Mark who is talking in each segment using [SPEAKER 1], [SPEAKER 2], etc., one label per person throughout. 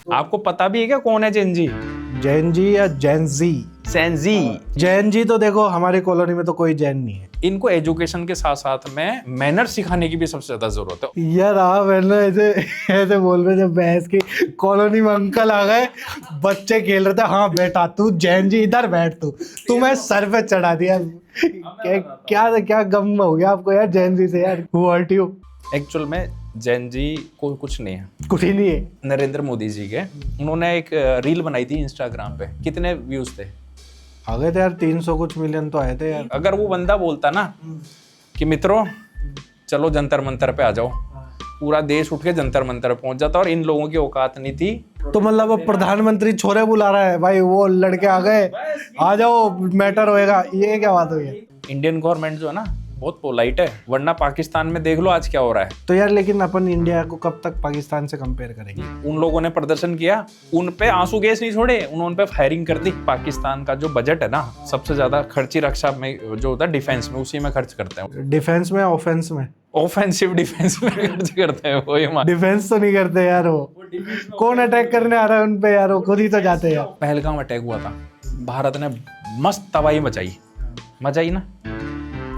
[SPEAKER 1] आपको पता भी है क्या कौन है जेनजी?
[SPEAKER 2] जैन या जैनजी?
[SPEAKER 1] सेंजी।
[SPEAKER 2] जैन जी तो देखो हमारी कॉलोनी में तो कोई जैन नहीं है
[SPEAKER 1] इनको एजुकेशन के साथ साथ में मैनर सिखाने की भी सबसे ज्यादा जरूरत है।
[SPEAKER 2] यार। आप है ना ऐसे ऐसे बोल रहे जब भैंस की कॉलोनी में अंकल आ गए, बच्चे खेल रहे थे, हाँ बेटा तू जैन जी इधर बैठ, तू मैं सर पे चढ़ा दिया। क्या क्या गम हो गया आपको यार जैन जी से यार? Who are you?
[SPEAKER 1] एक्चुअल में जेनजी को कुछ नहीं है,
[SPEAKER 2] कुछ ही नहीं है।
[SPEAKER 1] नरेंद्र मोदी जी के उन्होंने एक रील बनाई थी इंस्टाग्राम पे, कितने व्यूज थे?
[SPEAKER 2] आ गए थे यार 300 कुछ मिलियन तो आए थे यार।
[SPEAKER 1] अगर वो बंदा बोलता ना कि मित्रों चलो जंतर मंतर पे आ जाओ, पूरा देश उठ के जंतर मंतर पहुंच जाता, और इन लोगों की औकात नहीं थी।
[SPEAKER 2] तो मतलब अब प्रधानमंत्री छोरे बुला रहा है भाई, वो लड़के आ गए, आ जाओ मैटर होएगा, ये क्या बात हुई है?
[SPEAKER 1] इंडियन गवर्नमेंट जो है ना बहुत पोलाइट है, वरना पाकिस्तान में देख लो आज क्या हो रहा है।
[SPEAKER 2] तो यार लेकिन अपन इंडिया को कब तक पाकिस्तान से कंपेयर करेंगे?
[SPEAKER 1] उन लोगों ने प्रदर्शन किया, उन पे आंसू गैस नहीं छोड़े, उन्होंने पे फायरिंग कर दी। पाकिस्तान का जो बजट है ना सबसे ज्यादा खर्ची रक्षा में जो होता है डिफेंस में, उसी में खर्च करते हैं।
[SPEAKER 2] डिफेंस में ऑफेंस में?
[SPEAKER 1] ऑफेंसिव डिफेंस में खर्च करते हैं वो। ये
[SPEAKER 2] डिफेंस तो नहीं करते यार वो कौन अटैक करने आ रहा है उन पे यार? वो खुद ही तो जाते हैं यार।
[SPEAKER 1] पहलगाम अटैक हुआ था, भारत ने मस्त तबाही मचाई ना।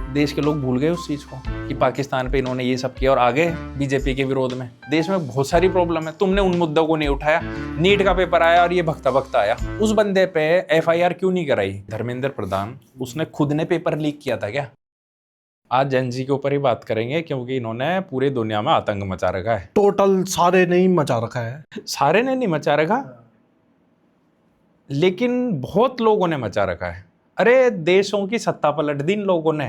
[SPEAKER 1] देश के लोग भूल गए उस चीज को कि पाकिस्तान पे इन्होंने ये सब किया और आगे बीजेपी के विरोध में। देश में बहुत सारी प्रॉब्लम है, तुमने उन मुद्दों को नहीं उठाया। नीट का पेपर आया और ये भक्ता भक्ता आया, उस बंदे पे एफआईआर क्यों नहीं कराई? धर्मेंद्र प्रधान, उसने खुद ने पेपर लीक किया था क्या? आज जेनजी के ऊपर ही बात करेंगे क्योंकि इन्होंने पूरी दुनिया में आतंक मचा रखा है।
[SPEAKER 2] टोटल सारे नहीं मचा रखा है,
[SPEAKER 1] सारे ने नहीं मचा रखा, लेकिन बहुत लोगों ने मचा रखा है। अरे देशों की सत्ता पलट दी इन लोगों ने।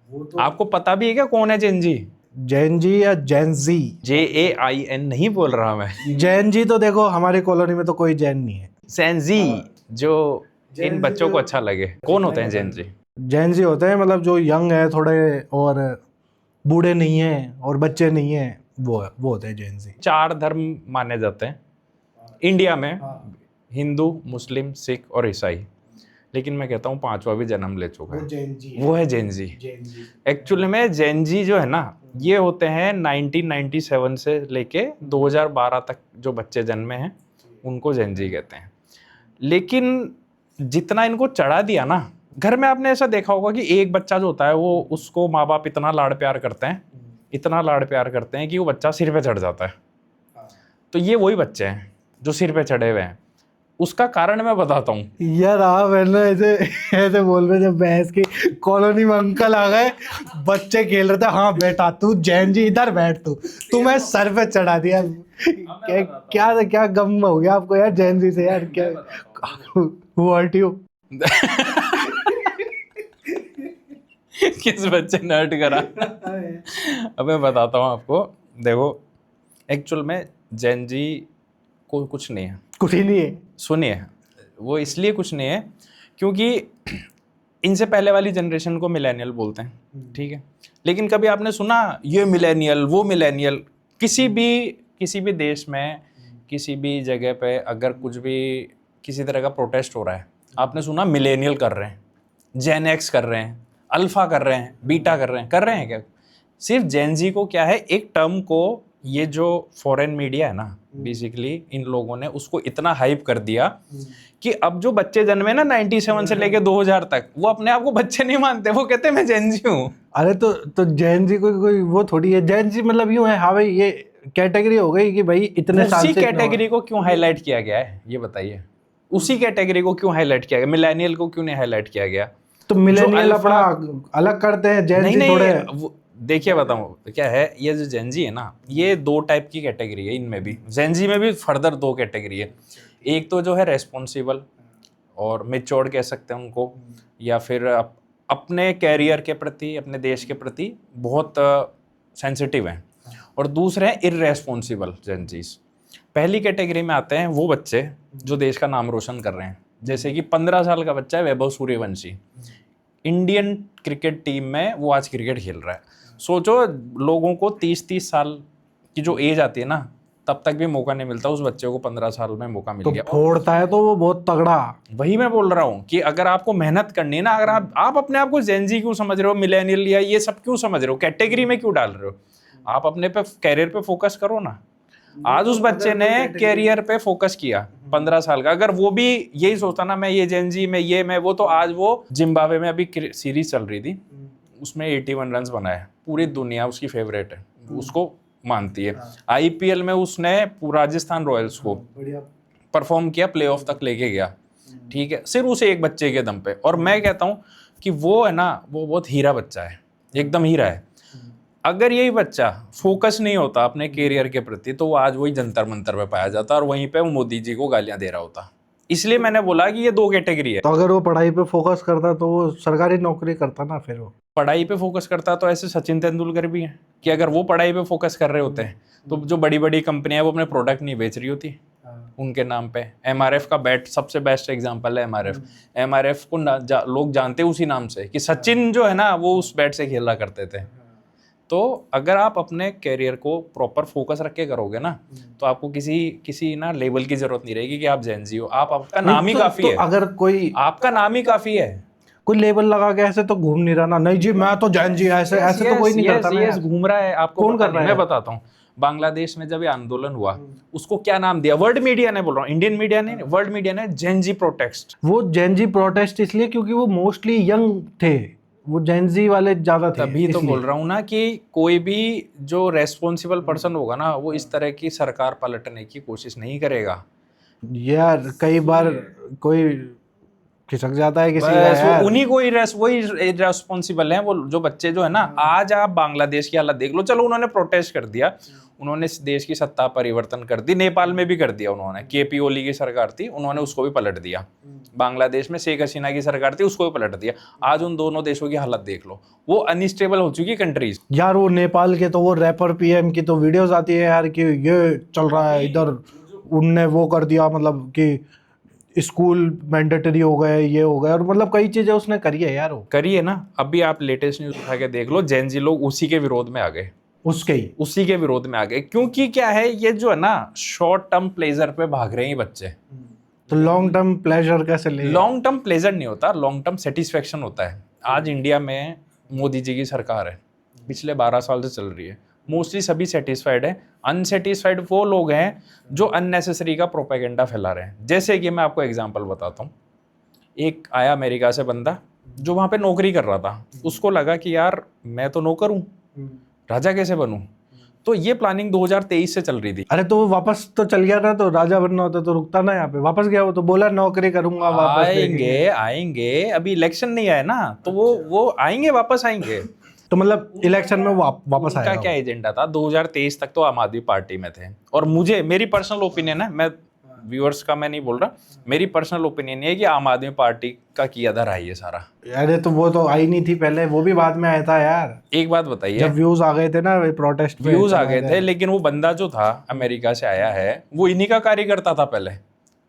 [SPEAKER 1] तो आपको पता भी है क्या कौन है जेनजी?
[SPEAKER 2] जैन जी या जैनजी?
[SPEAKER 1] JAIN नहीं बोल रहा मैं।
[SPEAKER 2] जैन जी तो देखो हमारी कॉलोनी में तो कोई जैन नहीं है।
[SPEAKER 1] सेंजी, जो इन बच्चों को अच्छा लगे। कौन होते हैं जेनजी?
[SPEAKER 2] जैन जी होते हैं मतलब जो यंग है थोड़े, और बूढ़े नहीं है और बच्चे नहीं है, वो होते हैं जैन जी।
[SPEAKER 1] 4 धर्म माने जाते हैं इंडिया में, हिंदू, मुस्लिम, सिख और ईसाई। लेकिन मैं कहता हूँ 5वां भी जन्म ले चुका है, वो है जेनजी। एक्चुअली में जेनजी जो है ना, ये होते हैं 1997 से लेके 2012 तक जो बच्चे जन्मे हैं उनको जेनजी कहते हैं। लेकिन जितना इनको चढ़ा दिया ना, घर में आपने ऐसा देखा होगा कि एक बच्चा जो होता है वो उसको माँ बाप इतना लाड़ प्यार करते हैं, इतना लाड़ प्यार करते हैं कि वो बच्चा सिर पे चढ़ जाता है। तो ये वही बच्चे हैं जो सिर पे चढ़े हुए हैं। उसका कारण मैं बताता हूँ।
[SPEAKER 2] यार आप है ना ऐसे ऐसे बोल रहे जब भैंस की कॉलोनी में अंकल आ गए, बच्चे खेल रहे थे, हाँ बेटा तू जैन जी इधर बैठ, तू मैं सर पे चढ़ा दिया। क्या क्या गम हो गया आपको यार जैन जी से यार? क्या हु आर यू?
[SPEAKER 1] किस बच्चे ने हर्ट करा? अब मैं बताता हूँ आपको। देखो एक्चुअल में जेनजी को कुछ नहीं है,
[SPEAKER 2] कुछ ही नहीं है।
[SPEAKER 1] सुनिए, वो इसलिए कुछ नहीं है क्योंकि इनसे पहले वाली जनरेशन को मिलेनियल बोलते हैं, ठीक है। लेकिन कभी आपने सुना ये मिलेनियल वो मिलेनियल? किसी भी देश में किसी भी जगह पे अगर कुछ भी किसी तरह का प्रोटेस्ट हो रहा है, आपने सुना मिलेनियल कर रहे हैं, जेन एक्स कर रहे हैं, अल्फा कर रहे हैं, बीटा कर रहे हैं क्या? सिर्फ जेनजी को क्या है, एक टर्म को ये जो फॉरेन मीडिया है ना, बेसिकली इन लोगों ने उसको इतना हाइप कर दिया कि अब जो बच्चे जन्मे ना 97 से लेके 2000 तक, वो अपने आप को बच्चे नहीं मानते, वो कहते हैं मैं जेनजी हूँ।
[SPEAKER 2] अरे तो जैन जी कोई वो थोड़ी है। जैन जी मतलब यूं है, हाँ भाई ये कैटेगरी हो गई कि भाई इतने साल
[SPEAKER 1] उसी
[SPEAKER 2] से
[SPEAKER 1] कैटेगरी को क्यों हाईलाइट किया गया है ये बताइए? उसी कैटेगरी को क्यों हाईलाइट किया गया? मिलेनियल को क्यों नहीं हाईलाइट किया गया?
[SPEAKER 2] तो मिलेनियल अपना अलग करते हैं, जैन जी थोड़े।
[SPEAKER 1] देखिए बताऊं क्या है, ये जो जेनजी है ना, ये 2 टाइप की कैटेगरी है। इनमें भी जेनजी में भी फर्दर 2 कैटेगरी है। एक तो जो है रेस्पॉन्सिबल और मेच्योर्ड कह सकते हैं उनको, या फिर अपने कैरियर के प्रति, अपने देश के प्रति बहुत सेंसिटिव हैं। और दूसरे हैं इररेस्पॉन्सिबल जेनजीज। पहली कैटेगरी में आते हैं वो बच्चे जो देश का नाम रोशन कर रहे हैं, जैसे कि 15 साल का बच्चा है Vaibhav Suryavanshi, Indian cricket team में वो आज क्रिकेट खेल रहा है। सोचो लोगों को 30 साल की जो एज आती है ना, तब तक भी मौका नहीं मिलता, उस बच्चे को 15 साल में मौका मिल गया।
[SPEAKER 2] फोड़ता है तो वो बहुत तगड़ा।
[SPEAKER 1] वही मैं बोल रहा हूँ कि अगर आपको मेहनत करनी है ना, अगर आप अपने आप को जेनजी क्यों समझ रहे हो, मिलेनियल या ये सब क्यों समझ रहे हो, कैटेगरी में क्यों डाल रहे हो? आप अपने पे कैरियर पे फोकस करो ना। आज उस बच्चे ने कैरियर पे फोकस किया 15 साल का। अगर वो भी यही सोचता ना मैं ये जेनजी में ये मैं वो, तो आज वो जिम्बाब्वे में अभी सीरीज चल रही थी, उसमें 81 रन बनाए, पूरी दुनिया उसकी फेवरेट है, उसको मानती है। आईपीएल में उसने राजस्थान रॉयल्स को परफॉर्म किया, प्लेऑफ तक लेके गया, ठीक है, सिर्फ उसे एक बच्चे के दम पे। और मैं कहता हूँ कि वो है ना, वो बहुत हीरा बच्चा है, एकदम हीरा है। अगर यही बच्चा फोकस नहीं होता अपने कैरियर के प्रति, तो वो आज वही जंतर मंतर पे पाया जाता और वहीं पे वो मोदी जी को गालियां दे रहा होता। इसलिए मैंने बोला कि ये दो कैटेगरी है।
[SPEAKER 2] तो अगर वो पढ़ाई पे फोकस करता तो वो सरकारी नौकरी करता ना, फिर वो
[SPEAKER 1] पढ़ाई पे फोकस करता तो ऐसे सचिन तेंदुलकर भी हैं कि अगर वो पढ़ाई पे फोकस कर रहे होते हैं तो जो बड़ी बड़ी कंपनियां वो अपने प्रोडक्ट नहीं बेच रही होती उनके नाम पे। एमआरएफ का बैट सबसे बेस्ट एग्जांपल है। एमआरएफ को लोग जानते उसी नाम से कि सचिन जो है ना वो उस बैट से खेला करते थे। तो अगर आप अपने कैरियर को प्रॉपर फोकस रख के करोगे ना, तो आपको किसी ना लेबल की जरूरत नहीं रहेगी कि आप जेनजी हो। आपका नाम ही काफी है।
[SPEAKER 2] अगर कोई
[SPEAKER 1] आपका नाम ही काफी है।
[SPEAKER 2] कोई लेबल लगा के ऐसे तो घूम नहीं रहा ना, नहीं जी मैं तो जेनजी, ऐसे ऐसे तो कोई नहीं करता ना यार।
[SPEAKER 1] घूम रहा है। आपको
[SPEAKER 2] कौन कर रहा है?
[SPEAKER 1] मैं बताता हूँ। बांग्लादेश में जब ये आंदोलन हुआ, उसको क्या नाम दिया? वर्ल्ड मीडिया ने, बोल रहा हूँ इंडियन मीडिया ने, वर्ल्ड मीडिया ने जेनजी प्रोटेस्ट।
[SPEAKER 2] वो जेनजी प्रोटेस्ट इसलिए क्योंकि वो मोस्टली यंग थे, वो जेनजी वाले ज्यादा थे।
[SPEAKER 1] तभी तो बोल रहा हूँ ना कि कोई भी जो रेस्पॉन्सिबल पर्सन होगा ना, वो इस तरह की सरकार पलटने की कोशिश नहीं करेगा
[SPEAKER 2] यार। कई बार कोई खिसक जाता है किसी का यार।
[SPEAKER 1] उन्हीं को ही वही रेस्पॉन्सिबल है। वो जो बच्चे जो है ना, आज आप बांग्लादेश की हालत देख लो। चलो उन्होंने प्रोटेस्ट कर दिया, उन्होंने इस देश की सत्ता परिवर्तन कर दी, नेपाल में भी कर दिया उन्होंने। केपी ओली की सरकार थी, उन्होंने उसको भी पलट दिया। बांग्लादेश में शेख हसीना की सरकार थी, उसको भी पलट दिया। आज उन दोनों देशों की हालत देख लो, वो अनस्टेबल हो चुकी कंट्रीज।
[SPEAKER 2] यार वो नेपाल के तो वो रैपर पीएम की तो वीडियोस आती है यार कि ये चल रहा है इधर, उनने वो कर दिया, मतलब कि स्कूल मैंडेटरी हो गए, ये हो गया, और मतलब कई चीजें उसने करी है यार। वो
[SPEAKER 1] करी है ना। अभी आप लेटेस्ट न्यूज उठा के देख लो, जेनजी लोग उसी के विरोध में आ गए, उसी के विरोध में आ गए। क्योंकि क्या है, ये जो है ना शॉर्ट टर्म प्लेजर पे भाग रहे हैं बच्चे।
[SPEAKER 2] तो लॉन्ग टर्म प्लेजर कैसे ले?
[SPEAKER 1] लॉन्ग टर्म प्लेजर नहीं होता, लॉन्ग टर्म सेटिस्फेक्शन होता है। आज इंडिया में मोदी जी की सरकार है, पिछले 12 साल से चल रही है, मोस्टली सभी सेटिस्फाइड है। अनसेटिस्फाइड वो लोग हैं जो अननेसेसरी का प्रोपेगेंडा फैला रहे हैं। जैसे कि मैं आपको एग्जांपल बताता हूँ। एक आया अमेरिका से बंदा जो वहाँ पे नौकरी कर रहा था, उसको लगा कि यार मैं तो नौकर हूँ, राजा कैसे बनूं? तो ये प्लानिंग 2023 से चल रही थी।
[SPEAKER 2] अरे तो वो वापस तो चल गया ना, तो राजा बनना होता तो रुकता ना यहाँ पे, वापस गया वो तो बोला नौकरी करूंगा वापस।
[SPEAKER 1] आएंगे अभी इलेक्शन नहीं आया ना, तो वो आएंगे, वापस आएंगे।
[SPEAKER 2] तो मतलब इलेक्शन में वापस आया।
[SPEAKER 1] क्या एजेंडा था? 2023 तक तो आम आदमी पार्टी में थे। और मेरी पर्सनल ओपिनियन है, मैं व्यूअर्स का मैं नहीं बोल रहा, मेरी पर्सनल ओपिनियन है कि आम आदमी पार्टी का किया था ये सारा।
[SPEAKER 2] अरे तो वो तो आई नहीं थी पहले, वो भी बाद में आया था यार।
[SPEAKER 1] एक बात बताइए,
[SPEAKER 2] जब व्यूज आ गए थे ना प्रोटेस्ट पे,
[SPEAKER 1] व्यूज आ गए थे, लेकिन वो बंदा जो था अमेरिका से आया है, वो इन्हीं का कार्यकर्ता था पहले।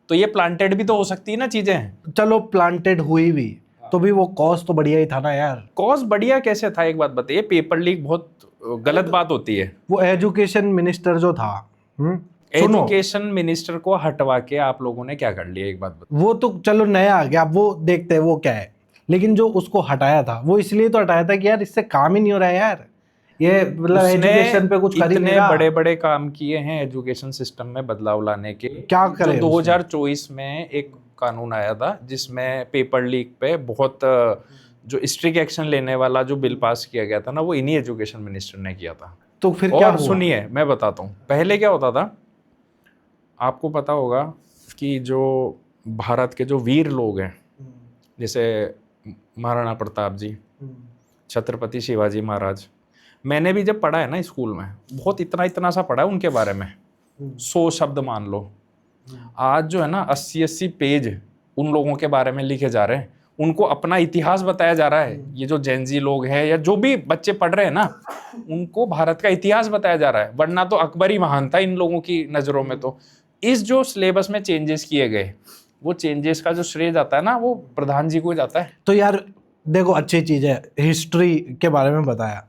[SPEAKER 1] तो ये प्लांटेड भी तो हो सकती है ना चीजें।
[SPEAKER 2] चलो प्लांटेड हुई भी तो भी वो कॉज तो बढ़िया ही था ना यार।
[SPEAKER 1] कॉज बढ़िया कैसे था? एक बात बताइए, पेपर लीक बहुत गलत बात होती है।
[SPEAKER 2] वो एजुकेशन मिनिस्टर जो था,
[SPEAKER 1] एजुकेशन मिनिस्टर को हटवा के आप लोगों ने क्या कर लिया? एक बात बताइए।
[SPEAKER 2] वो तो चलो नया आ गया, वो देखते हैं वो क्या है, लेकिन जो उसको हटाया था वो इसलिए तो हटाया था कि यार इससे काम ही नहीं हो रहा है यार, ये मतलब एजुकेशन पे कुछ कर ही नहीं रहा।
[SPEAKER 1] बड़े बड़े काम किए हैं एजुकेशन सिस्टम में बदलाव लाने के।
[SPEAKER 2] क्या करे?
[SPEAKER 1] 2024 में एक कानून आया था जिसमें पेपर लीक पे बहुत जो स्ट्रिक्ट एक्शन लेने वाला जो बिल पास किया गया था ना, वो इन्हीं एजुकेशन मिनिस्टर ने किया था।
[SPEAKER 2] तो फिर क्या हुआ?
[SPEAKER 1] सुनिए मैं बताता हूँ। पहले क्या होता था, आपको पता होगा कि जो भारत के जो वीर लोग हैं, जैसे महाराणा प्रताप जी, छत्रपति शिवाजी महाराज, मैंने भी जब पढ़ा है ना स्कूल में, बहुत इतना सा पढ़ा है उनके बारे में, 100 शब्द मान लो। आज जो है ना 80 पेज उन लोगों के बारे में लिखे जा रहे हैं, उनको अपना इतिहास बताया जा रहा है। ये जो जेनजी लोग हैं या जो भी बच्चे पढ़ रहे हैं ना, उनको भारत का इतिहास बताया जा रहा है। वरना तो अकबर ही महान था इन लोगों की नज़रों में। तो इस जो सिलेबस में चेंजेस किए गए, वो चेंजेस का जो श्रेय जाता है ना, वो प्रधान जी को जाता है।
[SPEAKER 2] तो यार देखो अच्छी चीज़ है, हिस्ट्री के बारे में बताया।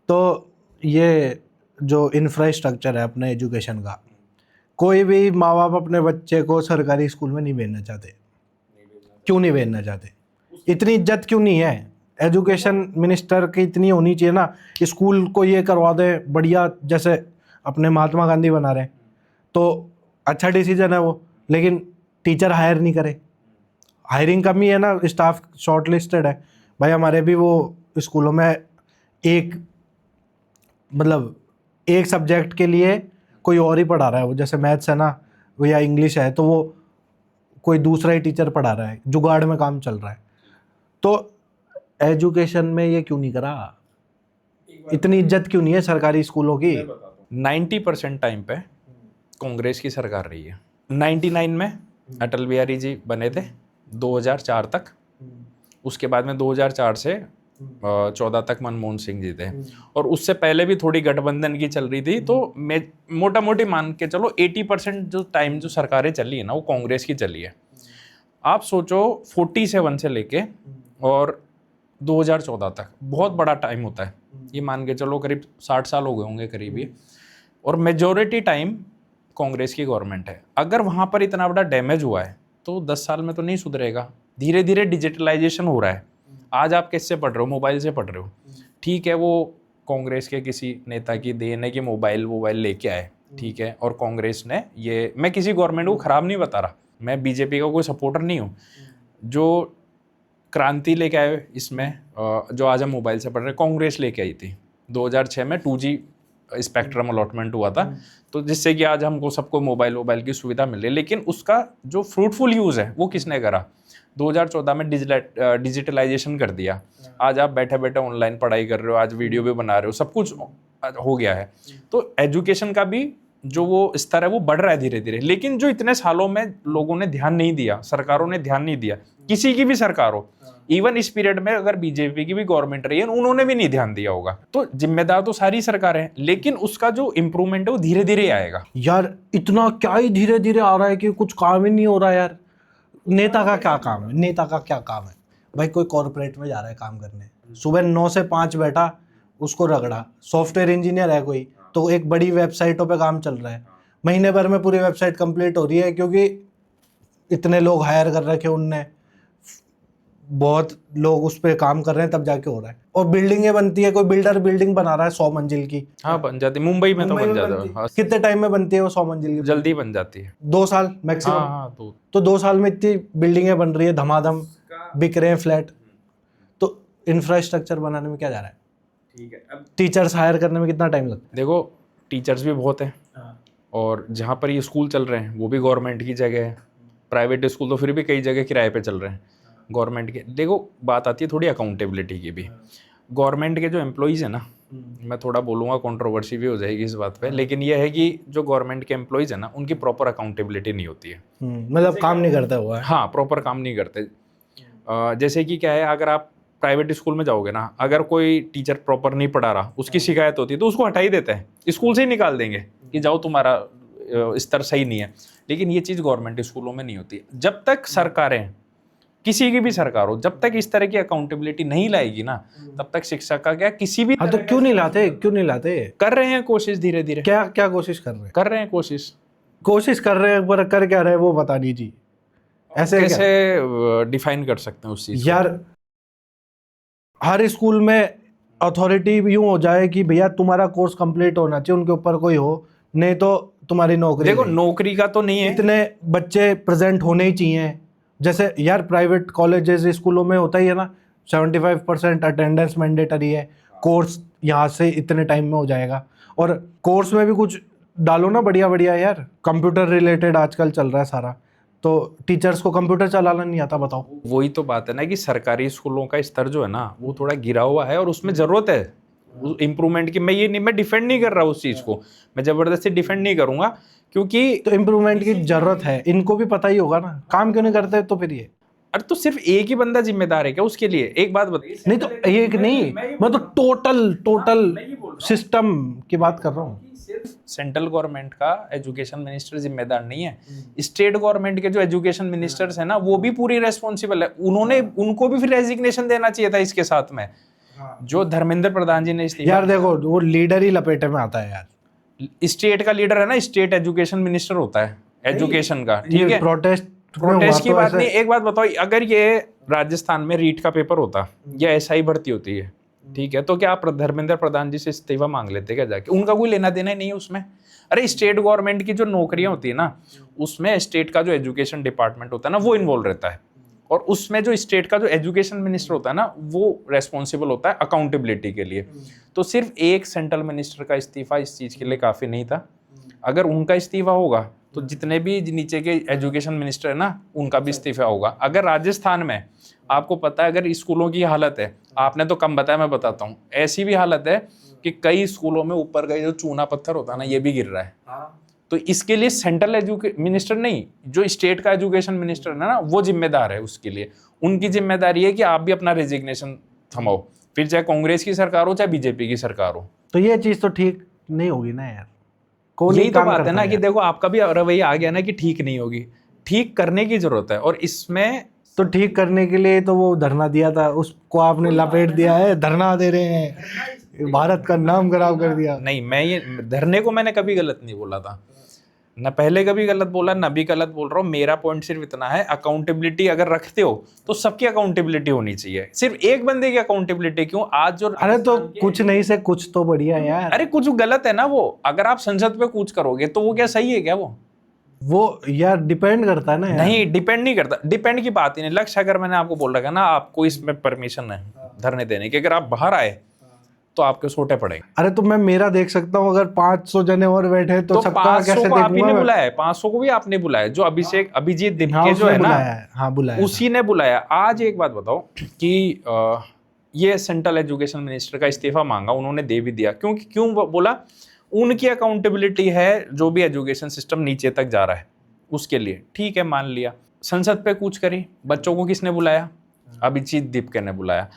[SPEAKER 2] तो ये जो इंफ्रास्ट्रक्चर है अपने एजुकेशन का, कोई भी माँ बाप अपने बच्चे को सरकारी स्कूल में नहीं भेजना चाहते। क्यों नहीं भेजना चाहते? इतनी इज्जत क्यों नहीं है? एजुकेशन मिनिस्टर की इतनी होनी चाहिए ना, स्कूल को ये करवा दे बढ़िया, जैसे अपने महात्मा गांधी बना रहे हैं, तो अच्छा डिसीजन है वो, लेकिन टीचर हायर नहीं करे, हायरिंग कमी है ना, स्टाफ शॉर्ट लिस्टेड है। भाई हमारे भी वो स्कूलों में एक मतलब एक सब्जेक्ट के लिए कोई और ही पढ़ा रहा है, वो जैसे मैथ्स है ना वो या इंग्लिश है, तो वो कोई दूसरा ही टीचर पढ़ा रहा है, जुगाड़ में काम चल रहा है। तो एजुकेशन में ये क्यों नहीं करा, इतनी इज्जत क्यों नहीं है सरकारी स्कूलों की?
[SPEAKER 1] 90% टाइम पे कांग्रेस की सरकार रही है। 99 में अटल बिहारी जी बने थे 2004 तक, उसके बाद में 2004 से 14 तक मनमोहन सिंह जी थे, और उससे पहले भी थोड़ी गठबंधन की चल रही थी। तो मैं मोटा मोटी मान के चलो 80% जो टाइम जो सरकारें चली है ना वो कांग्रेस की चली है। आप सोचो 47 से लेके और 2014 तक बहुत बड़ा टाइम होता है, ये मान के चलो करीब 60 साल हो गए होंगे करीब ये, और मेजॉरिटी टाइम कांग्रेस की गवर्नमेंट है। अगर वहाँ पर इतना बड़ा डैमेज हुआ है तो 10 साल में तो नहीं सुधरेगा। धीरे धीरे डिजिटलाइजेशन हो रहा है। आज आप किससे पढ़ रहे हो? मोबाइल से पढ़ रहे हो। ठीक है, वो कांग्रेस के किसी नेता की देन है कि मोबाइल लेके आए, ठीक है, और कांग्रेस ने ये, मैं किसी गवर्नमेंट को ख़राब नहीं बता रहा, मैं बीजेपी का कोई सपोर्टर नहीं हूँ, जो क्रांति लेके आए इसमें जो आज हम मोबाइल से पढ़ रहे हैं, कांग्रेस लेके आई थी। 2006 में 2G स्पेक्ट्रम अलॉटमेंट हुआ था, तो जिससे कि आज हमको सबको मोबाइल की सुविधा मिल रही है। लेकिन उसका जो फ्रूटफुल यूज़ है वो किसने करा? 2014 में डिजिटलाइजेशन कर दिया। आज आप बैठे बैठे ऑनलाइन पढ़ाई कर रहे हो, आज वीडियो भी बना रहे हो, सब कुछ हो गया है। तो एजुकेशन का भी जो वो स्तर है वो बढ़ रहा है धीरे धीरे। लेकिन जो इतने सालों में लोगों ने ध्यान नहीं दिया, सरकारों ने ध्यान नहीं दिया, किसी की भी सरकार हो, इवन इस पीरियड में अगर बीजेपी की भी गवर्नमेंट रही है उन्होंने भी नहीं ध्यान दिया होगा। तो जिम्मेदार तो सारी सरकारें हैं, लेकिन उसका जो इम्प्रूवमेंट है वो धीरे धीरे आएगा।
[SPEAKER 2] यार इतना क्या ही धीरे धीरे आ रहा है कि कुछ काम ही नहीं हो रहा यार। नेता का क्या काम है? नेता का क्या काम है भाई? कोई कॉर्पोरेट में जा रहा है काम करने, सुबह 9 से 5 बैठा, उसको रगड़ा। सॉफ्टवेयर इंजीनियर है कोई, तो एक बड़ी वेबसाइटों पे काम चल रहा है, महीने भर में पूरी वेबसाइट कंप्लीट हो रही है, क्योंकि इतने लोग हायर कर रखे उनने, बहुत लोग उस पर काम कर रहे हैं, तब जाके हो रहा है। और बिल्डिंगें बनती है, कोई बिल्डर बिल्डिंग बना रहा है 100 मंजिल की।
[SPEAKER 1] हाँ, बन जाती, मुंबई में तो बन जाता है।
[SPEAKER 2] कितने टाइम में बनती है वो 100 मंजिल की?
[SPEAKER 1] जल्दी बन जाती है,
[SPEAKER 2] 2 साल मैक्सिमम।
[SPEAKER 1] हाँ,
[SPEAKER 2] तो 2 साल में इतनी बिल्डिंगें बन रही है, धमाधम बिक रहे हैं फ्लैट। तो इंफ्रास्ट्रक्चर बनाने में क्या जा रहा है? ठीक है, अब टीचर्स हायर करने में कितना टाइम लगता है?
[SPEAKER 1] देखो टीचर्स भी बहुत हैं, और जहाँ पर ये स्कूल चल रहे हैं वो भी गवर्नमेंट की जगह है। प्राइवेट स्कूल तो फिर भी कई जगह किराए पे चल रहे हैं, गवर्नमेंट के। देखो बात आती है थोड़ी अकाउंटेबिलिटी की भी। गवर्नमेंट के जो एम्प्लॉइज़ हैं ना, मैं थोड़ा बोलूँगा कंट्रोवर्सी भी हो जाएगी इस बात पे, लेकिन यह है कि जो गवर्नमेंट के एम्प्लॉइज़ हैं ना उनकी प्रॉपर अकाउंटेबिलिटी नहीं होती है।
[SPEAKER 2] मतलब काम नहीं करता हुआ है।
[SPEAKER 1] हाँ, प्रॉपर काम नहीं करते। जैसे कि क्या है, अगर आप प्राइवेट स्कूल में जाओगे ना, अगर कोई टीचर प्रॉपर नहीं पढ़ा रहा, उसकी शिकायत होती है तो उसको हटा ही देते हैं, स्कूल से ही निकाल देंगे कि जाओ तुम्हारा स्तर सही नहीं है। लेकिन ये चीज़ गवर्नमेंट स्कूलों में नहीं होती। जब तक सरकारें, किसी की भी सरकार हो, जब तक इस तरह की अकाउंटेबिलिटी नहीं लाएगी ना, तब तक शिक्षा का क्या किसी भी।
[SPEAKER 2] हाँ, तो क्यों नहीं लाते?
[SPEAKER 1] कर रहे हैं कोशिश धीरे धीरे।
[SPEAKER 2] क्या क्या कोशिश कर रहे हैं?
[SPEAKER 1] कर रहे हैं कोशिश
[SPEAKER 2] कर रहे हैं, पर कर क्या रहे हैं वो बता दीजिए। ऐसे
[SPEAKER 1] कैसे डिफाइन कर सकते हैं उस चीज
[SPEAKER 2] यार? हर स्कूल में अथॉरिटी यूं हो जाए कि भैया तुम्हारा कोर्स कंप्लीट होना चाहिए, उनके ऊपर कोई हो, नहीं तो तुम्हारी नौकरी।
[SPEAKER 1] देखो नौकरी का तो नहीं है,
[SPEAKER 2] इतने बच्चे प्रेजेंट होने ही चाहिए। जैसे यार प्राइवेट कॉलेजेस स्कूलों में होता ही है ना, 75% अटेंडेंस मैंडेटरी है, कोर्स यहाँ से इतने टाइम में हो जाएगा। और कोर्स में भी कुछ डालो ना बढ़िया बढ़िया यार, कंप्यूटर रिलेटेड आजकल चल रहा है सारा, तो टीचर्स को कंप्यूटर चलाना नहीं आता, बताओ।
[SPEAKER 1] वही तो बात है ना कि सरकारी स्कूलों का स्तर जो है ना वो थोड़ा गिरा हुआ है, और उसमें ज़रूरत है इम्प्रूवमेंट की। मैं डिफेंड नहीं कर रहा उस चीज़ को, मैं ज़बरदस्ती डिफेंड नहीं करूँगा, क्योंकि
[SPEAKER 2] तो इम्प्रूवमेंट की ज़रूरत है, इनको भी पता ही होगा ना, काम क्यों नहीं करते? तो फिर ये
[SPEAKER 1] अरे तो सिर्फ एक ही बंदा जिम्मेदार है क्या उसके लिए? एक बात बताइए।
[SPEAKER 2] नहीं तो एक नहीं, मैं तो टोटल सिस्टम की बात कर रहा हूँ।
[SPEAKER 1] सेंट्रल गवर्नमेंट का एजुकेशन मिनिस्टर जिम्मेदार नहीं है, स्टेट गवर्नमेंट के जो एजुकेशन मिनिस्टर्स हैं ना वो भी पूरी रेस्पॉन्सिबल है। उनको भी फिर रेजिग्नेशन देना चाहिए था इसके साथ में, जो धर्मेंद्र प्रधान जी ने इस्तीफा।
[SPEAKER 2] यार देखो वो लीडर ही लपेटे में आता है यार,
[SPEAKER 1] स्टेट का लीडर है ना, स्टेट एजुकेशन मिनिस्टर होता है एजुकेशन का, ठीक है। प्रोटेस्ट की बात नहीं। एक बात बताओ, अगर ये राजस्थान में रीट का पेपर होता या एसआई भर्ती होती है, ठीक है, तो क्या आप धर्मेंद्र प्रधान जी से इस्तीफा मांग लेते क्या जाके? उनका कोई लेना देना ही नहीं है उसमें। अरे स्टेट गवर्नमेंट की जो नौकरियां होती है ना, उसमें स्टेट का जो एजुकेशन डिपार्टमेंट होता है ना, वो इन्वॉल्व रहता है, और उसमें जो स्टेट का जो एजुकेशन मिनिस्टर होता है ना, वो रेस्पॉन्सिबल होता है अकाउंटेबिलिटी के लिए। तो सिर्फ एक सेंट्रल मिनिस्टर का इस्तीफा इस चीज के लिए काफी नहीं था। अगर उनका इस्तीफा होगा तो जितने भी नीचे के एजुकेशन मिनिस्टर है ना, उनका भी इस्तीफा होगा। अगर राजस्थान में आपको पता है, अगर स्कूलों की हालत है, आपने तो कम बताया, मैं बताता हूँ, ऐसी भी हालत है कि कई स्कूलों में ऊपर का जो चूना पत्थर होता है ना, ये भी गिर रहा है। तो इसके लिए सेंट्रल मिनिस्टर नहीं, जो स्टेट का एजुकेशन मिनिस्टर है ना, वो जिम्मेदार है उसके लिए। उनकी जिम्मेदारी है कि आप भी अपना रेजिग्नेशन थमाओ, फिर चाहे कांग्रेस की सरकार हो चाहे बीजेपी की सरकार हो।
[SPEAKER 2] तो ये चीज तो ठीक नहीं होगी ना यार, कौन
[SPEAKER 1] यही
[SPEAKER 2] ही
[SPEAKER 1] तो
[SPEAKER 2] काम
[SPEAKER 1] बात है
[SPEAKER 2] करता
[SPEAKER 1] ना कि
[SPEAKER 2] यार।
[SPEAKER 1] देखो आपका भी रवैया आ गया ना कि ठीक नहीं होगी, ठीक करने की जरूरत है। और इसमें
[SPEAKER 2] तो ठीक करने के लिए तो वो धरना दिया था, उसको आपने लपेट दिया है, धरना दे रहे हैं, भारत का नाम खराब कर दिया।
[SPEAKER 1] नहीं, मैं ये धरने को मैंने कभी गलत नहीं बोला था, ना पहले कभी गलत बोला, ना भी गलत बोल रहा हूँ। मेरा पॉइंट सिर्फ इतना है, अकाउंटेबिलिटी अगर रखते हो तो सबकी अकाउंटेबिलिटी होनी चाहिए, सिर्फ एक बंदे की अकाउंटेबिलिटी क्यों? आज जो
[SPEAKER 2] अरे तो कुछ नहीं से कुछ तो बढ़िया यार।
[SPEAKER 1] अरे कुछ गलत है ना वो, अगर आप संसद पे कूच करोगे तो वो क्या सही है क्या?
[SPEAKER 2] वो यार डिपेंड करता है ना यार।
[SPEAKER 1] नहीं, डिपेंड नहीं करता, डिपेंड की बात ही नहीं। लक्ष्य अगर मैंने आपको बोल रखा ना, आपको इसमें परमिशन है धरने देने की, अगर आप बाहर आए तो आपके सोटे पड़ेंगे।
[SPEAKER 2] अरे तो मैं मेरा देख सकता हूँ, अगर 500 जने और बैठे तो सबका
[SPEAKER 1] 500
[SPEAKER 2] कैसे
[SPEAKER 1] को आप ही
[SPEAKER 2] देखूंगा
[SPEAKER 1] ने
[SPEAKER 2] मैं?
[SPEAKER 1] बुलाया है, 500 को भी आपने बुलाया है। जो अभिजीत
[SPEAKER 2] हाँ,
[SPEAKER 1] दिपके जो
[SPEAKER 2] उसने
[SPEAKER 1] है ना,
[SPEAKER 2] बुलाया है, हाँ बुलाया
[SPEAKER 1] उसी ने बुलाया। आज एक बात बताओ कि ये सेंट्रल एजुकेशन मिनिस्टर का इस्तीफा मांगा, उन्होंने दे भी दिया। क्यों बोला? उनकी अकाउंटेबिलिटी है, जो भी एजुकेशन सिस्टम नीचे तक जा रहा है उसके लिए। ठीक है, मान लिया। संसद पे कूच करी, बच्चों को किसने बुलाया? अभिजीत दीपके ने बुलाया।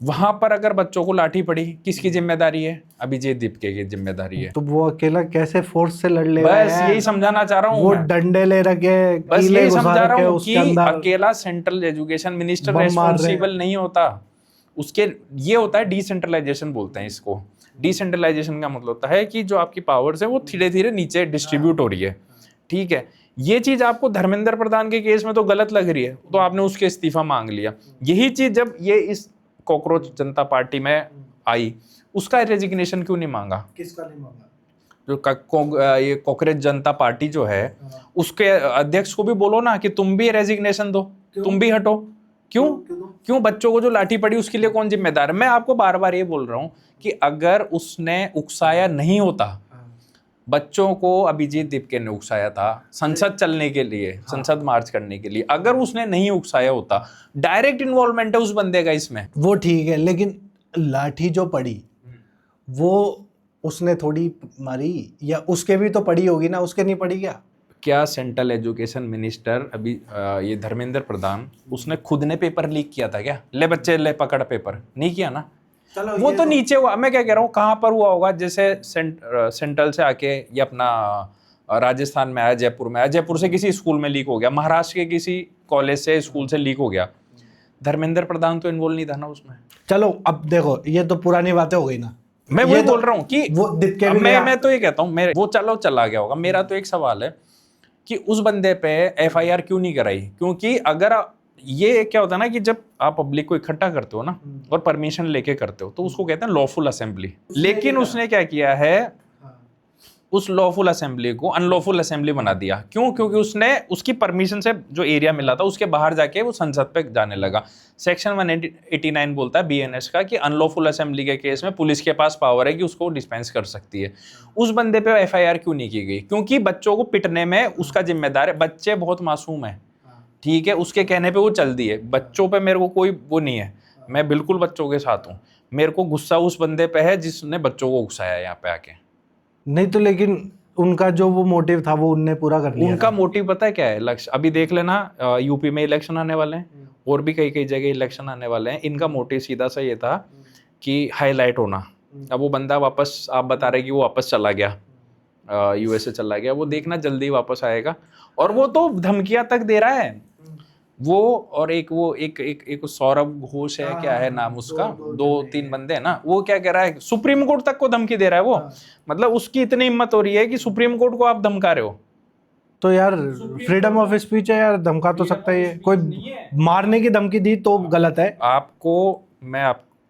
[SPEAKER 1] वहां पर अगर बच्चों को लाठी पड़ी, किसकी जिम्मेदारी है? अभिजीत दीपके की जिम्मेदारी है।
[SPEAKER 2] तो वो अकेला कैसे फोर्स से लड़ ले रहा है
[SPEAKER 1] बस
[SPEAKER 2] यार?
[SPEAKER 1] यही समझाना चाह रहा हूँ
[SPEAKER 2] वो
[SPEAKER 1] मैं।
[SPEAKER 2] डंडे ले रखे,
[SPEAKER 1] बस
[SPEAKER 2] कीले
[SPEAKER 1] यही
[SPEAKER 2] घुसा
[SPEAKER 1] समझा रहा
[SPEAKER 2] रखे
[SPEAKER 1] हूँ
[SPEAKER 2] उसके
[SPEAKER 1] कि
[SPEAKER 2] अंदर,
[SPEAKER 1] अकेला सेंट्रल एजुकेशन मिनिस्टर
[SPEAKER 2] बम मार रहे हैं।
[SPEAKER 1] रेस्पॉन्सिबल नहीं होता। उसके ये होता है डिसेंट्रलाइजेशन बोलते हैं इसको। डिसेंट्रलाइजेशन का मतलब होता है कि जो आपकी पावर्स है वो धीरे धीरे नीचे डिस्ट्रीब्यूट हो रही है। ठीक है, ये चीज आपको धर्मेंद्र प्रधान के केस में तो गलत लग रही है, तो आपने उसके इस्तीफा मांग लिया। यही चीज जब ये इस कॉकरोच जनता पार्टी में आई, उसका रेजिग्नेशन क्यों नहीं मांगा?
[SPEAKER 2] किसका नहीं मांगा?
[SPEAKER 1] जो ये कॉकरोच जनता पार्टी जो है, उसके अध्यक्ष को भी बोलो ना कि तुम भी रेजिग्नेशन दो, तुम भी हटो। क्यों? बच्चों को जो लाठी पड़ी उसके लिए कौन जिम्मेदार है? मैं आपको बार बार ये बोल रहा हूँ कि अगर उसने उकसाया नहीं होता बच्चों को, अभिजीत दीपके ने उकसाया था संसद चलने के लिए, संसद मार्च करने के लिए, अगर उसने नहीं उकसाया होता, डायरेक्ट इन्वॉल्वमेंट है उस बंदे का इसमें।
[SPEAKER 2] वो ठीक है, लेकिन लाठी जो पड़ी वो उसने थोड़ी मारी, या उसके भी तो पड़ी होगी ना, उसके नहीं पड़ी क्या
[SPEAKER 1] सेंट्रल एजुकेशन मिनिस्टर अभी ये धर्मेंद्र प्रधान, उसने खुद ने पेपर लीक किया था क्या? ले बच्चे ले पकड़ पेपर, नहीं किया ना। वो तो नीचे हुआ। मैं क्या कह रहा हूँ, कहाँ पर हुआ होगा? जैसे सेंट्रल से आके ये अपना राजस्थान में आया, जयपुर में आया, जयपुर से किसी स्कूल में लीक हो गया, महाराष्ट्र के किसी कॉलेज से स्कूल से लीक हो गया। धर्मेंद्र प्रधान तो इन्वॉल्व नहीं था ना उसमें।
[SPEAKER 2] चलो अब देखो, ये तो पुरानी बातें हो गई ना।
[SPEAKER 1] मैं वही बोल रहा हूँ कि
[SPEAKER 2] वो दीपके भी
[SPEAKER 1] मैं तो ये कहता हूँ, वो चला गया होगा। मेरा तो एक सवाल है कि उस बंदे पे एफआईआर क्यों नहीं कराई? क्योंकि अगर ये क्या होता है ना कि जब आप पब्लिक को इकट्ठा करते हो ना और परमिशन लेके करते हो तो उसको कहते हैं लॉफुल असेंबली। लेकिन उसने क्या किया है, उस लॉफुल असेंबली को अनलॉफुल असेंबली बना दिया। क्यों? क्योंकि उसने उसकी परमिशन से जो एरिया मिला था उसके बाहर जाके वो संसद पे जाने लगा। सेक्शन 189 बोलता है बीएनएस का कि अनलॉफुल असेंबली के केस में पुलिस के पास पावर है कि उसको डिस्पेंस कर सकती है। उस बंदे पे एफआईआर क्यों नहीं की गई? क्योंकि बच्चों को पिटने में उसका जिम्मेदार है। बच्चे बहुत मासूम है, ठीक है, उसके कहने पे वो चल दिए। बच्चों पे मेरे को कोई वो नहीं है, मैं बिल्कुल बच्चों के साथ हूँ। मेरे को गुस्सा उस बंदे पे है जिसने बच्चों को उकसाया यहाँ पे आके।
[SPEAKER 2] नहीं तो लेकिन उनका जो वो मोटिव था वो उनने पूरा कर लिया।
[SPEAKER 1] उनका मोटिव पता है क्या है? लक्ष्य अभी देख लेना, यूपी में इलेक्शन आने वाले हैं और भी कई कई जगह इलेक्शन आने वाले हैं। इनका मोटिव सीधा सा ये था कि हाईलाइट होना। अब वो बंदा वापस, आप बता रहे कि वो वापस चला गया, यूएसए चला गया, वो देखना जल्दी वापस आएगा। और वो तो धमकियां तक दे रहा है वो। और एक सौरभ घोष है, क्या है नाम उसका, 2-3 बंदे हैं ना, वो क्या कह रहा है, सुप्रीम कोर्ट तक को धमकी दे रहा है वो। मतलब उसकी इतनी हिम्मत हो रही है कि सुप्रीम कोर्ट को आप धमका रहे हो।
[SPEAKER 2] तो यार फ्रीडम ऑफ स्पीच है यार, धमका तो सकता है। कोई मारने की धमकी दी तो गलत है।
[SPEAKER 1] आपको मैं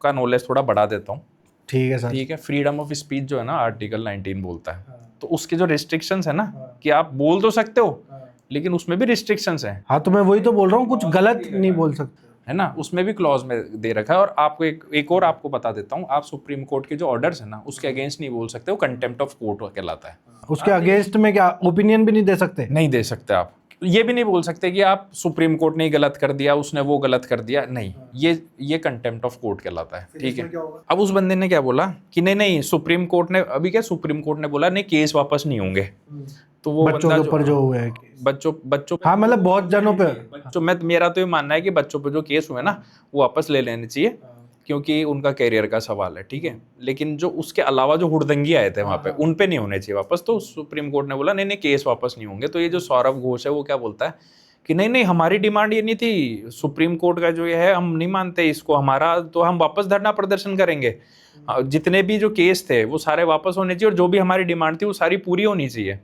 [SPEAKER 1] आपका नॉलेज थोड़ा बढ़ा देता हूँ।
[SPEAKER 2] ठीक है सर।
[SPEAKER 1] ठीक है, फ्रीडम ऑफ स्पीच जो है ना आर्टिकल 19 बोलता है, तो उसके जो रिस्ट्रिक्शंस है ना कि आप बोल तो सकते हो लेकिन उसमें भी रिस्ट्रिक्शंस हैं,
[SPEAKER 2] हाँ तो मैं वही तो बोल रहा हूँ, कुछ गलत नहीं बोल सकते।
[SPEAKER 1] है ना, उसमें भी क्लॉज में दे रखा है। और आपको एक और आपको बता देता हूँ, आप सुप्रीम कोर्ट के जो ऑर्डर्स है ना उसके अगेंस्ट नहीं बोल सकते, वो कंटेम्प्ट ऑफ कोर्ट कहलाता है।
[SPEAKER 2] उसके अगेंस्ट में क्या ओपिनियन भी नहीं दे सकते?
[SPEAKER 1] नहीं दे सकते आप, ये भी नहीं बोल सकते कि आप सुप्रीम कोर्ट ने गलत कर दिया, उसने वो गलत कर दिया, नहीं, ये कंटेम्प्ट ऑफ कोर्ट कहलाता है। ठीक है, अब उस बंदे ने क्या बोला कि नहीं नहीं सुप्रीम कोर्ट ने अभी क्या, सुप्रीम कोर्ट ने बोला नहीं केस वापस नहीं होंगे, तो वो
[SPEAKER 2] बच्चों के ऊपर जो हुए हैं,
[SPEAKER 1] बच्चों
[SPEAKER 2] हाँ मतलब बहुत जनों पे,
[SPEAKER 1] बच्चों मेरा तो ये मानना है कि बच्चों पे जो केस हुए ना वो वापस ले लेने चाहिए, क्योंकि उनका कैरियर का सवाल है। ठीक है, लेकिन जो उसके अलावा जो हुड़दंगी आए थे वहां पे उन पे नहीं होने चाहिए वापस, तो सुप्रीम कोर्ट ने बोला नहीं नहीं केस वापस नहीं होंगे। तो ये जो सौरव घोष है वो क्या बोलता है कि नहीं नहीं हमारी डिमांड ये नहीं थी, सुप्रीम कोर्ट का जो ये है हम नहीं मानते इसको, हमारा तो हम वापस धरना प्रदर्शन करेंगे, जितने भी जो केस थे वो सारे वापस होने चाहिए और जो भी हमारी डिमांड थी वो सारी पूरी होनी चाहिए।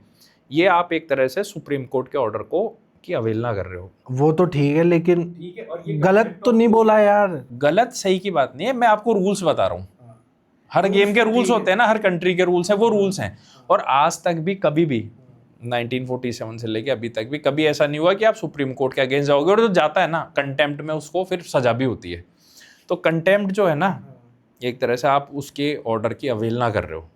[SPEAKER 1] ये आप एक तरह से सुप्रीम कोर्ट के ऑर्डर को की अवहेलना कर रहे हो।
[SPEAKER 2] वो तो ठीक है लेकिन गलत तो नहीं बोला यार।
[SPEAKER 1] गलत सही की बात नहीं है, मैं आपको रूल्स बता रहा हूँ, हर गेम के रूल्स होते हैं ना, हर कंट्री के रूल्स हैं, वो रूल्स हैं। और आज तक भी कभी भी 1947 से लेके अभी तक भी कभी ऐसा नहीं हुआ कि आप सुप्रीम कोर्ट के अगेंस्ट जाओगे और जो जाता है ना कंटेम्प्ट में उसको फिर सजा भी होती है। तो कंटेम्प्ट जो है ना एक तरह से आप उसके ऑर्डर की अवहेलना कर रहे हो,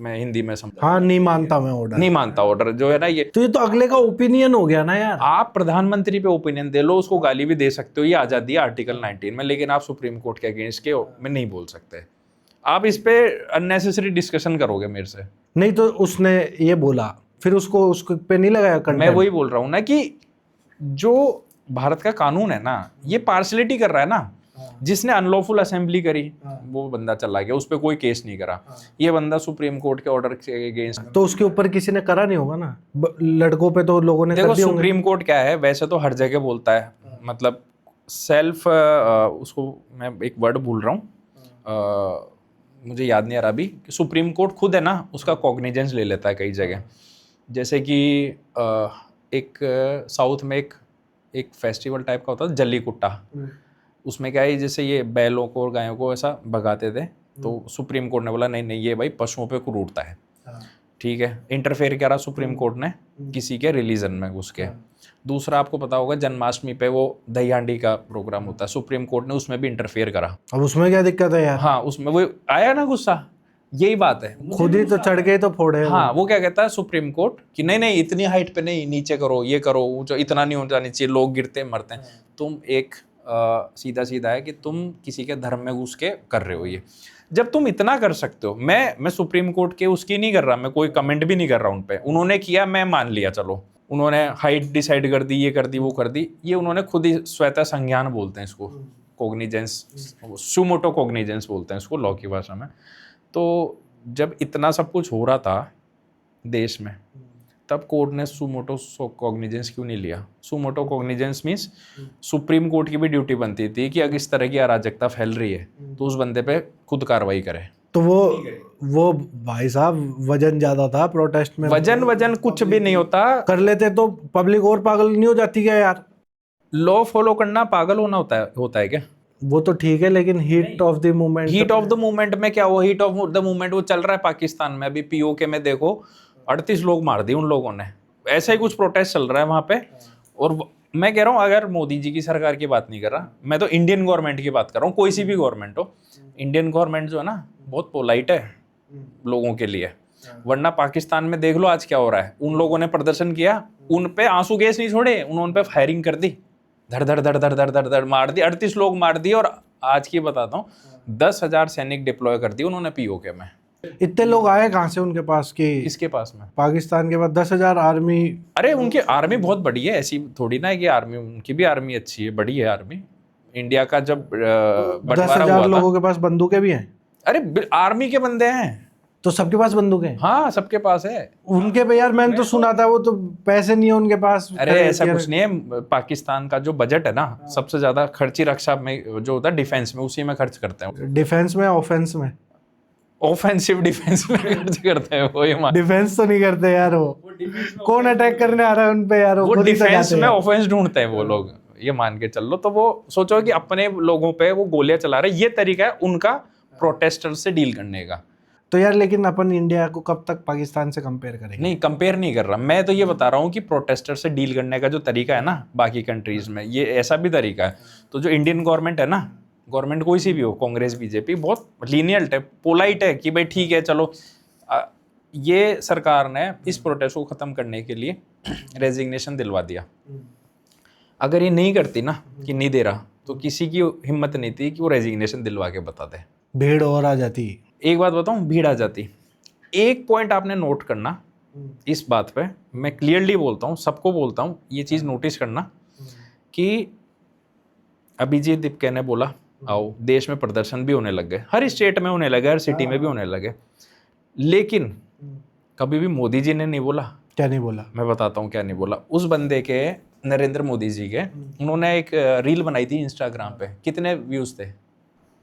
[SPEAKER 1] मैं हिंदी में समझा।
[SPEAKER 2] हाँ नहीं मानता मैं ऑर्डर,
[SPEAKER 1] नहीं मानता ऑर्डर जो है ना ये,
[SPEAKER 2] तो ये तो अगले का ओपिनियन हो गया ना यार।
[SPEAKER 1] आप प्रधानमंत्री पे ओपिनियन दे लो, उसको गाली भी दे सकते हो, ये आजादी है आर्टिकल 19 में, लेकिन आप सुप्रीम कोर्ट के अगेंस्ट के में नहीं बोल सकते। आप इस पे अननेसेसरी डिस्कशन करोगे मेरे से।
[SPEAKER 2] नहीं तो उसने ये बोला फिर उसको पे नहीं लगाया कंटेंट।
[SPEAKER 1] मैं वही बोल रहा हूँ ना कि जो भारत का कानून है ना ये पार्शलिटी कर रहा है ना, जिसने अनलॉफुल असेंबली करी वो बंदा चला गया, उस पर कोई केस नहीं करा, ये बंदा सुप्रीम कोर्ट के ऑर्डर के अगेंस्ट,
[SPEAKER 2] तो उसके ऊपर किसी ने करा नहीं होगा ना, लड़कों पे तो लोगों ने
[SPEAKER 1] देखो
[SPEAKER 2] कर दिए होंगे।
[SPEAKER 1] सुप्रीम कोर्ट क्या है वैसे तो हर जगह बोलता है, मतलब सेल्फ उसको मैं एक वर्ड भूल रहा हूँ, मुझे याद नहीं आ रहा अभी, सुप्रीम कोर्ट खुद है ना उसका कॉग्निजेंस ले लेता है कई जगह। जैसे कि एक साउथ में एक फेस्टिवल टाइप का होता था जल्ली कुट्टा, उसमें क्या है जैसे ये बैलों को और गायों को ऐसा भगाते थे, तो सुप्रीम कोर्ट ने बोला नहीं नहीं ये भाई पशुओं पे क्रूरता है। ठीक है, इंटरफेयर करा सुप्रीम कोर्ट ने किसी के रिलीजन में घुस के। दूसरा आपको पता होगा जन्माष्टमी पे वो दही हांडी का प्रोग्राम होता है, सुप्रीम कोर्ट ने उसमें भी इंटरफेयर करा।
[SPEAKER 2] अब उसमें क्या दिक्कत है यार?
[SPEAKER 1] हाँ उसमें वो आया ना गुस्सा, यही बात है,
[SPEAKER 2] खुद ही तो चढ़ गए तो फोड़े।
[SPEAKER 1] हाँ वो क्या कहता है सुप्रीम कोर्ट कि नहीं नहीं इतनी हाइट पे नहीं, नीचे करो, ये करो, ऊंचा इतना नहीं हो जानी चाहिए, लोग गिरते मरते हैं। तुम एक सीधा सीधा है कि तुम किसी के धर्म में घुस के कर रहे हो ये। जब तुम इतना कर सकते हो, मैं सुप्रीम कोर्ट के उसकी नहीं कर रहा, मैं कोई कमेंट भी नहीं कर रहा उन पे, उन्होंने किया मैं मान लिया, चलो उन्होंने हाइट डिसाइड कर दी, ये कर दी वो कर दी, ये उन्होंने खुद ही स्वतः संज्ञान बोलते हैं इसको, कॉग्निजेंस, सुमोटो कॉग्निजेंस बोलते हैं इसको लॉ की भाषा में। तो जब इतना सब कुछ हो रहा था देश में तब कोर्ट ने सुमोटो कॉग्निजेंस क्यों नहीं लिया? Suo motu cognizance means supreme court की भी ड्यूटी बनती थी कि अगर इस तरह की अराजकता फैल रही है तो उस बंदे पे खुद कार्रवाई करे।
[SPEAKER 2] तो वो भाई साहब वजन ज्यादा था प्रोटेस्ट में।
[SPEAKER 1] वजन कुछ भी नहीं होता,
[SPEAKER 2] कर लेते तो पब्लिक और पागल नहीं हो जाती क्या यार?
[SPEAKER 1] लॉ फॉलो करना पागल होना होता है क्या?
[SPEAKER 2] वो तो ठीक है लेकिन heat of the movement,
[SPEAKER 1] heat of the movement में क्या, वो हीट ऑफ द मूवमेंट वो चल रहा है पाकिस्तान में अभी, पीओके में देखो 38 लोग मार दिए उन लोगों ने, ऐसा ही कुछ प्रोटेस्ट चल रहा है वहां पे। और मैं कह रहा हूँ अगर मोदी जी की सरकार की बात नहीं कर रहा, मैं तो इंडियन गवर्नमेंट की बात कर रहा हूँ, कोई सी भी गवर्नमेंट हो, इंडियन गवर्नमेंट जो है ना बहुत पोलाइट है लोगों के लिए। वरना पाकिस्तान में देख लो आज क्या हो रहा है, उन लोगों ने प्रदर्शन किया, उन पे आंसू गैस नहीं छोड़े, उन्होंने पे फायरिंग कर दी, धड़ धड़ धड़ धड़ धड़ धड़ धड़ मार दी, 38 लोग मार दिए। और आज की बताता हूँ 10,000 सैनिक डिप्लॉय कर दिए उन्होंने पीओके में।
[SPEAKER 2] इतने लोग आए कहाँ से उनके पास कि
[SPEAKER 1] इसके पास में
[SPEAKER 2] पाकिस्तान के पास 10,000 आर्मी?
[SPEAKER 1] अरे उनकी आर्मी बहुत बड़ी है, ऐसी थोड़ी ना है कि आर्मी, उनकी भी आर्मी अच्छी है, बड़ी है आर्मी। इंडिया का जब बंटवारा
[SPEAKER 2] 10,000
[SPEAKER 1] हुआ
[SPEAKER 2] लोगों के पास बंदूकें भी हैं?
[SPEAKER 1] अरे आर्मी के बंदे हैं,
[SPEAKER 2] तो सबके पास बंदूकें?
[SPEAKER 1] हाँ सबके पास है।
[SPEAKER 2] उनके पे यार मैंने तो सुना था वो तो पैसे नहीं है उनके पास।
[SPEAKER 1] अरे ऐसा कुछ नहीं है, पाकिस्तान का जो बजट है ना सबसे ज्यादा खर्ची रक्षा में जो होता है डिफेंस में, उसी में खर्च करते हैं।
[SPEAKER 2] डिफेंस में ऑफेंस में?
[SPEAKER 1] ऑफेंसिव डिफेंस में खर्च करते हैं वो, ये
[SPEAKER 2] डिफेंस तो नहीं करते यार वो कौन अटैक करने आ रहा है उन पे यार?
[SPEAKER 1] वो डिफेंस में ऑफेंस ढूंढते हैं वो लोग, ये मान के चल लो। तो वो सोचो कि अपने लोगों पे वो गोलियां चला रहे, ये तरीका है उनका प्रोटेस्टर से डील करने का।
[SPEAKER 2] तो यार लेकिन अपन इंडिया को कब तक पाकिस्तान से कंपेयर करेंगे?
[SPEAKER 1] नहीं, कंपेयर नहीं कर रहा मैं, तो ये बता रहा हूँ कि प्रोटेस्टर से डील करने का जो तरीका है ना बाकी कंट्रीज में, ये ऐसा भी तरीका है। तो जो इंडियन गवर्नमेंट है ना, गवर्नमेंट कोई सी भी हो, कांग्रेस बीजेपी, बहुत लीनियंट है, पोलाइट है कि भाई ठीक है चलो। ये सरकार ने इस प्रोटेस्ट को ख़त्म करने के लिए रेजिग्नेशन दिलवा दिया। अगर ये नहीं करती ना कि नहीं दे रहा, तो किसी की हिम्मत नहीं थी कि वो रेजिग्नेशन दिलवा के बता दे।
[SPEAKER 2] भीड़ और आ जाती।
[SPEAKER 1] एक बात बताऊं, भीड़ आ जाती। एक पॉइंट आपने नोट करना इस बात पे, मैं क्लियरली बोलता हूँ, सबको बोलता हूँ, ये चीज़ नोटिस करना कि अभिजीत दीपके ने बोला आओ, देश में प्रदर्शन भी होने लग गए, हर स्टेट में होने लगे, हर सिटी में भी होने लगे, लेकिन कभी भी मोदी जी ने नहीं बोला।
[SPEAKER 2] क्या नहीं बोला?
[SPEAKER 1] मैं बताता हूँ क्या नहीं बोला। उस बंदे के, नरेंद्र मोदी जी के, उन्होंने एक रील बनाई थी इंस्टाग्राम पे, कितने व्यूज थे?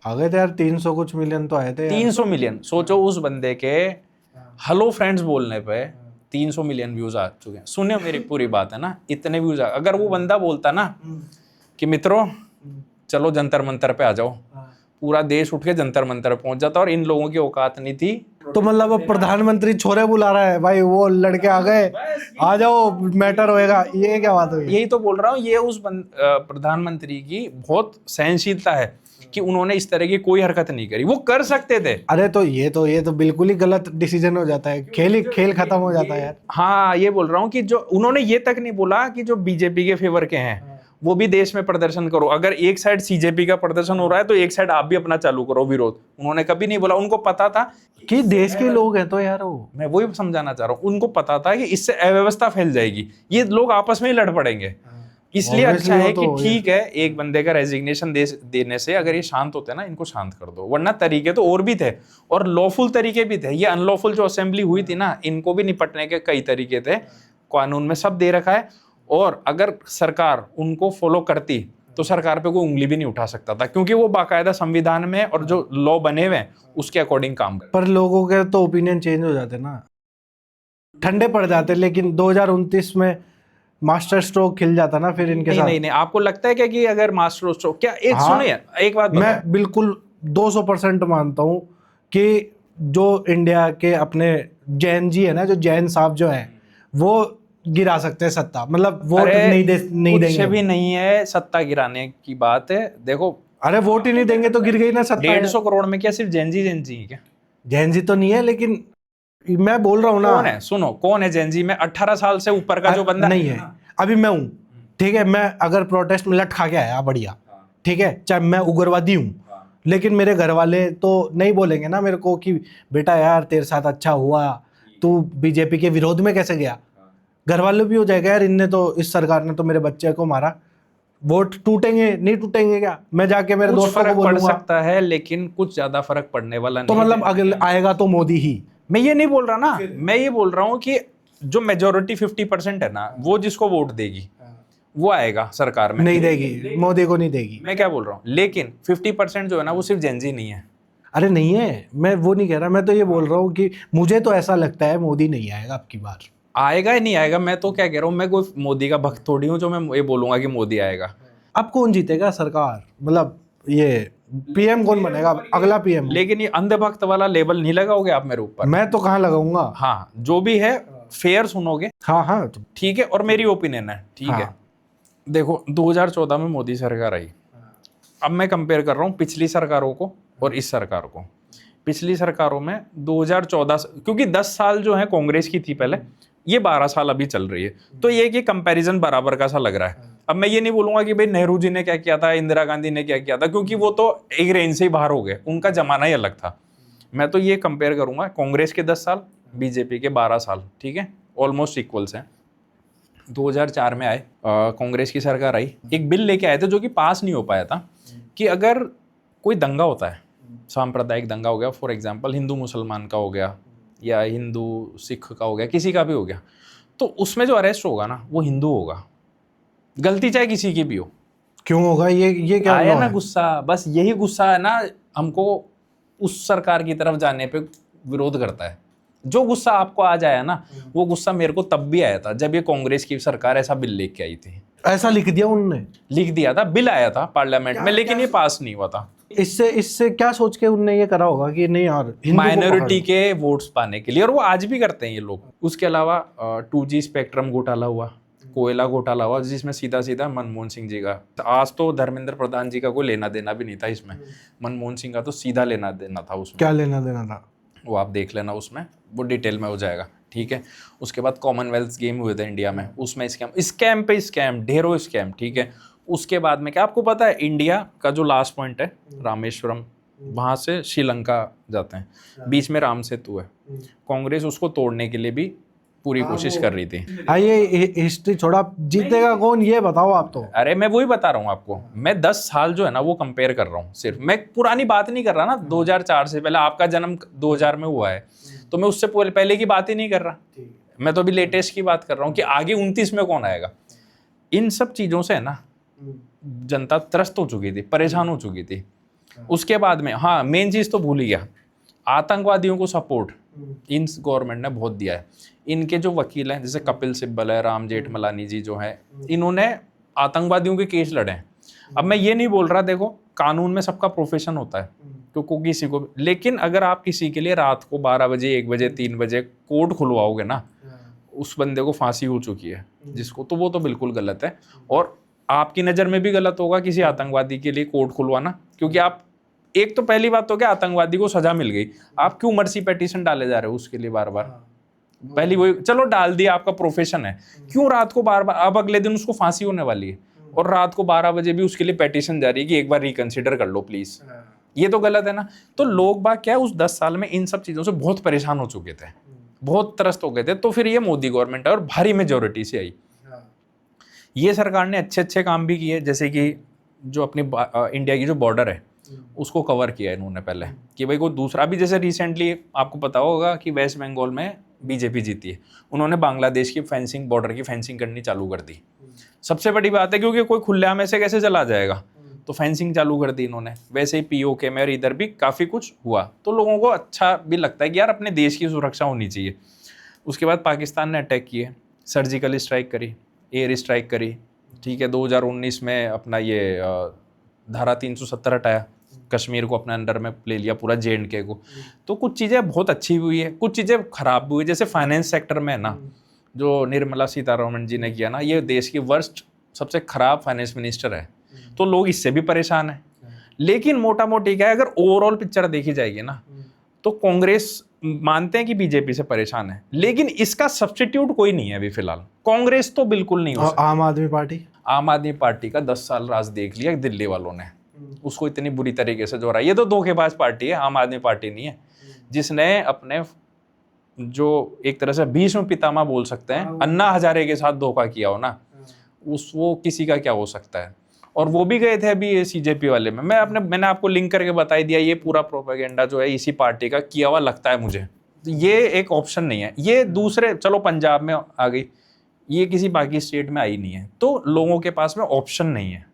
[SPEAKER 2] आ गए थे यार 300 कुछ मिलियन तो आए थे यार।
[SPEAKER 1] 300 मिलियन। सोचो उस बंदे के हेलो फ्रेंड्स बोलने पे 300 मिलियन व्यूज आ चुके हैं। सुनिए मेरी पूरी बात है ना, इतने व्यूज आ, अगर वो बंदा बोलता ना कि मित्रों चलो जंतर मंतर पे आ जाओ, पूरा देश उठ के जंतर मंतर पहुंच जाता, और इन लोगों की औकात नहीं थी।
[SPEAKER 2] तो मतलब अब प्रधानमंत्री छोरे बुला रहा है भाई, वो लड़के आ गए, आ जाओ मैटर होएगा, ये क्या बात हुई?
[SPEAKER 1] यही तो बोल रहा हूँ, ये उस प्रधानमंत्री की बहुत सहनशीलता है कि उन्होंने इस तरह की कोई हरकत नहीं करी। वो कर सकते थे।
[SPEAKER 2] अरे तो ये तो बिल्कुल ही गलत डिसीजन हो जाता है, खेल खत्म हो जाता है यार।
[SPEAKER 1] हाँ, ये बोल रहा हूँ कि जो उन्होंने ये तक नहीं बोला कि जो बीजेपी के फेवर के हैं वो भी देश में प्रदर्शन करो। अगर एक साइड सीजेपी का प्रदर्शन हो रहा है तो एक साइड आप भी अपना चालू करो विरोध। उन्होंने कभी नहीं बोला। उनको पता था
[SPEAKER 2] कि देश के लोग हैं तो यार, वो
[SPEAKER 1] मैं वही समझाना चाह रहा हूँ, उनको पता था कि इससे अव्यवस्था फैल जाएगी, ये लोग आपस में ही लड़ पड़ेंगे। इसलिए अच्छा है कि ठीक है, एक बंदे का रेजिग्नेशन देने से अगर ये शांत होते ना, इनको शांत कर दो, वरना तरीके तो और भी थे, और लॉफुल तरीके भी थे। ये अनलॉफुल जो असेंबली हुई थी ना, इनको भी निपटने के कई तरीके थे, कानून में सब दे रखा है। और अगर सरकार उनको फॉलो करती तो सरकार पे कोई उंगली भी नहीं उठा सकता था, क्योंकि वो बाकायदा संविधान में और जो लॉ बने हुए हैं उसके अकॉर्डिंग काम कर।
[SPEAKER 2] पर लोगों के तो ओपिनियन चेंज हो जाते ना, ठंडे पड़ जाते। लेकिन 2029 में मास्टर स्ट्रोक खिल जाता ना फिर इनके साथ।
[SPEAKER 1] नहीं, आपको लगता है क्या कि अगर मास्टर स्ट्रोक, क्या एक सुनिए एक बात
[SPEAKER 2] मैं बिल्कुल 200% मानता हूँ कि जो इंडिया के अपने जैन जी है ना, जो जैन साहब जो है, वो गिरा सकते हैं सत्ता, मतलब वोट नहीं देंगे।
[SPEAKER 1] कुछ भी नहीं है सत्ता गिराने की बात है। देखो,
[SPEAKER 2] अरे वोट ही नहीं देंगे तो गिर गई ना सत्ता।
[SPEAKER 1] 150 करोड़ में क्या सिर्फ जैन जी क्या?
[SPEAKER 2] जैन जी तो नहीं है, लेकिन मैं बोल रहा हूँ ना।
[SPEAKER 1] कौन है? सुनो, कौन है जैन जी में? 18 साल से ऊपर का जो बंदा
[SPEAKER 2] नहीं है। अभी मैं हूँ, ठीक है, मैं अगर प्रोटेस्ट में लट खा के आया बढ़िया, ठीक है, चाहे मैं उग्रवादी हूँ, लेकिन मेरे घर वाले तो नहीं बोलेंगे ना मेरे को कि बेटा यार तेरे साथ अच्छा हुआ, तू बीजेपी के विरोध में कैसे गया। घर वाले भी हो जाएगा यार, इनने तो, इस सरकार ने तो मेरे बच्चे को मारा, वोट टूटेंगे नहीं टूटेंगे क्या? मैं जाके मेरे दोस्तों को बोलूंगा।
[SPEAKER 1] पड़ सकता है, लेकिन कुछ ज्यादा फर्क पड़ने वाला नहीं।
[SPEAKER 2] तो मतलब अगले आएगा तो मोदी ही।
[SPEAKER 1] मैं ये नहीं बोल रहा ना, मैं ये बोल रहा हूँ कि जो मेजोरिटी 50% है ना, वो जिसको वोट देगी वो आएगा सरकार में।
[SPEAKER 2] नहीं देगी, मोदी को नहीं देगी।
[SPEAKER 1] मैं क्या बोल रहा हूँ, लेकिन 50% जो है ना, वो सिर्फ जेन जी नहीं है।
[SPEAKER 2] अरे नहीं है, मैं वो नहीं कह रहा, मैं तो ये बोल रहा हूँ कि मुझे तो ऐसा लगता है मोदी नहीं आएगा अब की बार।
[SPEAKER 1] आएगा ही नहीं आएगा, मैं तो क्या कह रहा हूँ, मैं कोई मोदी का भक्त थोड़ी हूँ जो मैं ये बोलूंगा कि मोदी आएगा।
[SPEAKER 2] अब कौन जीतेगा सरकार, मतलब ये पीएम कौन बनेगा अगला पीएम?
[SPEAKER 1] लेकिन ये अंधभक्त वाला लेबल नहीं लगाओगे आप मेरे ऊपर।
[SPEAKER 2] मैं तो कहाँ लगाऊंगा।
[SPEAKER 1] हाँ, जो भी है फेयर सुनोगे।
[SPEAKER 2] हाँ
[SPEAKER 1] ठीक है, और मेरी ओपिनियन है, ठीक है। देखो 2014 में मोदी सरकार आई, अब मैं कंपेयर कर रहा हूँ पिछली सरकारों को और इस सरकार को। पिछली सरकारों में 2014, क्योंकि 10 साल जो है कांग्रेस की थी पहले, ये 12 साल अभी चल रही है, तो ये कि कंपैरिजन बराबर का सा लग रहा है। अब मैं ये नहीं बोलूंगा कि भाई नेहरू जी ने क्या किया था, इंदिरा गांधी ने क्या किया था, क्योंकि वो तो एक रेंज से ही बाहर हो गए, उनका जमाना ही अलग था। मैं तो ये कंपेयर करूंगा, कांग्रेस के 10 साल, बीजेपी के 12 साल, ठीक है, ऑलमोस्ट इक्वल्स हैं। 2004 में आए, कांग्रेस की सरकार आई, एक बिल लेके आए थे जो कि पास नहीं हो पाया था, कि अगर कोई दंगा होता है, सांप्रदायिक दंगा हो गया, फॉर एग्जांपल हिंदू मुसलमान का हो गया या हिंदू सिख का हो गया, किसी का भी हो गया, तो उसमें जो अरेस्ट होगा ना वो हिंदू होगा, गलती चाहे किसी की भी हो।
[SPEAKER 2] क्यों होगा? ये क्या
[SPEAKER 1] आया ना गुस्सा, बस यही गुस्सा है ना हमको उस सरकार की तरफ जाने पे विरोध करता है। जो गुस्सा आपको आज आया ना, वो गुस्सा मेरे को तब भी आया था जब ये कांग्रेस की सरकार ऐसा बिल लेके आई थी।
[SPEAKER 2] ऐसा लिख दिया उन्होंने?
[SPEAKER 1] लिख दिया था, बिल आया था पार्लियामेंट में, लेकिन ये पास नहीं हुआ था।
[SPEAKER 2] इससे क्या सोच के उनने ये करा होगा कि नहीं यार हिंदू को
[SPEAKER 1] माइनॉरिटी
[SPEAKER 2] पकड़ो।
[SPEAKER 1] के वोट्स पाने के लिए, और वो आज भी करते हैं ये लोग। उसके अलावा 2G स्पेक्ट्रम घोटाला हुआ, कोयला घोटाला हुआ, जिसमें सीधा सीधा मनमोहन सिंह जी का, आज तो धर्मेंद्र प्रधान जी का कोई लेना देना भी नहीं था इसमें, मनमोहन सिंह का तो सीधा लेना देना था उसमें।
[SPEAKER 2] क्या लेना देना था?
[SPEAKER 1] वो आप देख लेना, उसमें वो डिटेल में हो जाएगा, ठीक है। उसके बाद कॉमनवेल्थ गेम हुए थे इंडिया में, उसमें स्कैम पे स्कैम, ढेरों स्कैम, ठीक है। उसके बाद में क्या आपको पता है, इंडिया का जो लास्ट पॉइंट है रामेश्वरम, वहाँ से श्रीलंका जाते हैं, बीच में राम सेतु है। कांग्रेस उसको तोड़ने के लिए भी पूरी कोशिश कर रही थी।
[SPEAKER 2] ये हिस्ट्री छोड़ा, जीतेगा कौन ये बताओ आप तो।
[SPEAKER 1] अरे मैं वही बता रहा हूँ आपको, मैं 10 साल जो है ना वो कंपेयर कर रहा हूँ सिर्फ, मैं पुरानी बात नहीं कर रहा ना। 2004 से पहले, आपका जन्म 2000 में हुआ है, तो मैं उससे पहले की बात ही नहीं कर रहा, मैं तो अभी लेटेस्ट की बात कर रहा हूँ कि आगे 29 में कौन आएगा। इन सब चीज़ों से है ना जनता त्रस्त हो चुकी थी, परेशान हो चुकी थी। उसके बाद में हाँ, मेन चीज़ तो भूल ही गया, आतंकवादियों को सपोर्ट इन गवर्नमेंट ने बहुत दिया है। इनके जो वकील हैं, जैसे कपिल सिब्बल है, राम जेठमलानी जी जो हैं, इन्होंने आतंकवादियों के केस लड़े हैं। अब मैं ये नहीं बोल रहा, देखो कानून में सबका प्रोफेशन होता है, तो किसी को, लेकिन अगर आप किसी के लिए रात को 12 बजे, 1 बजे, 3 बजे कोर्ट खुलवाओगे ना, उस बंदे को फांसी हो चुकी है जिसको, तो वो तो बिल्कुल गलत है। और आपकी नज़र में भी गलत होगा किसी आतंकवादी के लिए कोर्ट खुलवाना, क्योंकि आप, एक तो पहली बात तो क्या, आतंकवादी को सजा मिल गई, आप क्यों मर्सी पेटिशन डाले जा रहे हो उसके लिए बार बार। पहली वही, चलो डाल दिया, आपका प्रोफेशन है, क्यों रात को बार बार, अब अगले दिन उसको फांसी होने वाली है और रात को 12 बजे भी उसके लिए पेटिशन जा रही है कि एक बार रिकंसिडर कर लो प्लीज। ये तो गलत है ना। तो लोग बाग क्या है, उस 10 साल में इन सब चीजों से बहुत परेशान हो चुके थे, बहुत त्रस्त हो गए थे। तो फिर ये मोदी गवर्नमेंट है और भारी मेजोरिटी से आई। ये सरकार ने अच्छे अच्छे काम भी किए, जैसे कि जो अपनी इंडिया की जो बॉर्डर है उसको कवर किया इन्होंने पहले, कि भाई कोई दूसरा, अभी जैसे रिसेंटली आपको पता होगा कि वेस्ट बंगाल में बीजेपी जीती है, उन्होंने बांग्लादेश की फेंसिंग, बॉर्डर की फेंसिंग करनी चालू कर दी। सबसे बड़ी बात है, क्योंकि कोई खुलेआम में से कैसे चला जाएगा, तो फेंसिंग चालू कर दी इन्होंने। वैसे ही पीओके में और इधर भी काफ़ी कुछ हुआ, तो लोगों को अच्छा भी लगता है कि यार अपने देश की सुरक्षा होनी चाहिए। उसके बाद पाकिस्तान ने अटैक किए, सर्जिकल स्ट्राइक करी, एयर स्ट्राइक करी, ठीक है। 2019 में अपना ये धारा 370 हटाया, कश्मीर को अपने अंडर में ले लिया, पूरा JNK को। तो कुछ चीज़ें बहुत अच्छी हुई है, कुछ चीज़ें खराब भी हुई। जैसे फाइनेंस सेक्टर में ना, जो निर्मला सीतारमण जी ने किया ना, ये देश की वर्स्ट, सबसे खराब फाइनेंस मिनिस्टर है, तो लोग इससे भी परेशान हैं। लेकिन मोटा मोटी क्या है, अगर ओवरऑल पिक्चर देखी जाएगी ना, तो कांग्रेस मानते हैं कि बीजेपी से परेशान है, लेकिन इसका सब्स्टिट्यूट कोई नहीं है अभी फिलहाल। कांग्रेस तो बिल्कुल नहीं हो सकती।
[SPEAKER 2] आम आदमी पार्टी,
[SPEAKER 1] आम आदमी पार्टी का 10 साल राज देख लिया दिल्ली वालों ने, उसको इतनी बुरी तरीके से जोड़ा। ये तो धोखेबाज पार्टी है, आम आदमी पार्टी नहीं है, जिसने अपने जो एक तरह से भीष्म पितामह बोल सकते हैं, अन्ना हजारे के साथ धोखा किया हो ना, वो किसी का क्या हो सकता है। और वो भी गए थे अभी ये CJP वाले में, मैंने आपको लिंक करके बता दिया, ये पूरा प्रोपेगेंडा जो है इसी पार्टी का किया हुआ लगता है मुझे। ये एक ऑप्शन नहीं है। ये दूसरे, चलो पंजाब में आ गई, ये किसी बाकी स्टेट में आई नहीं है, तो लोगों के पास में ऑप्शन नहीं है।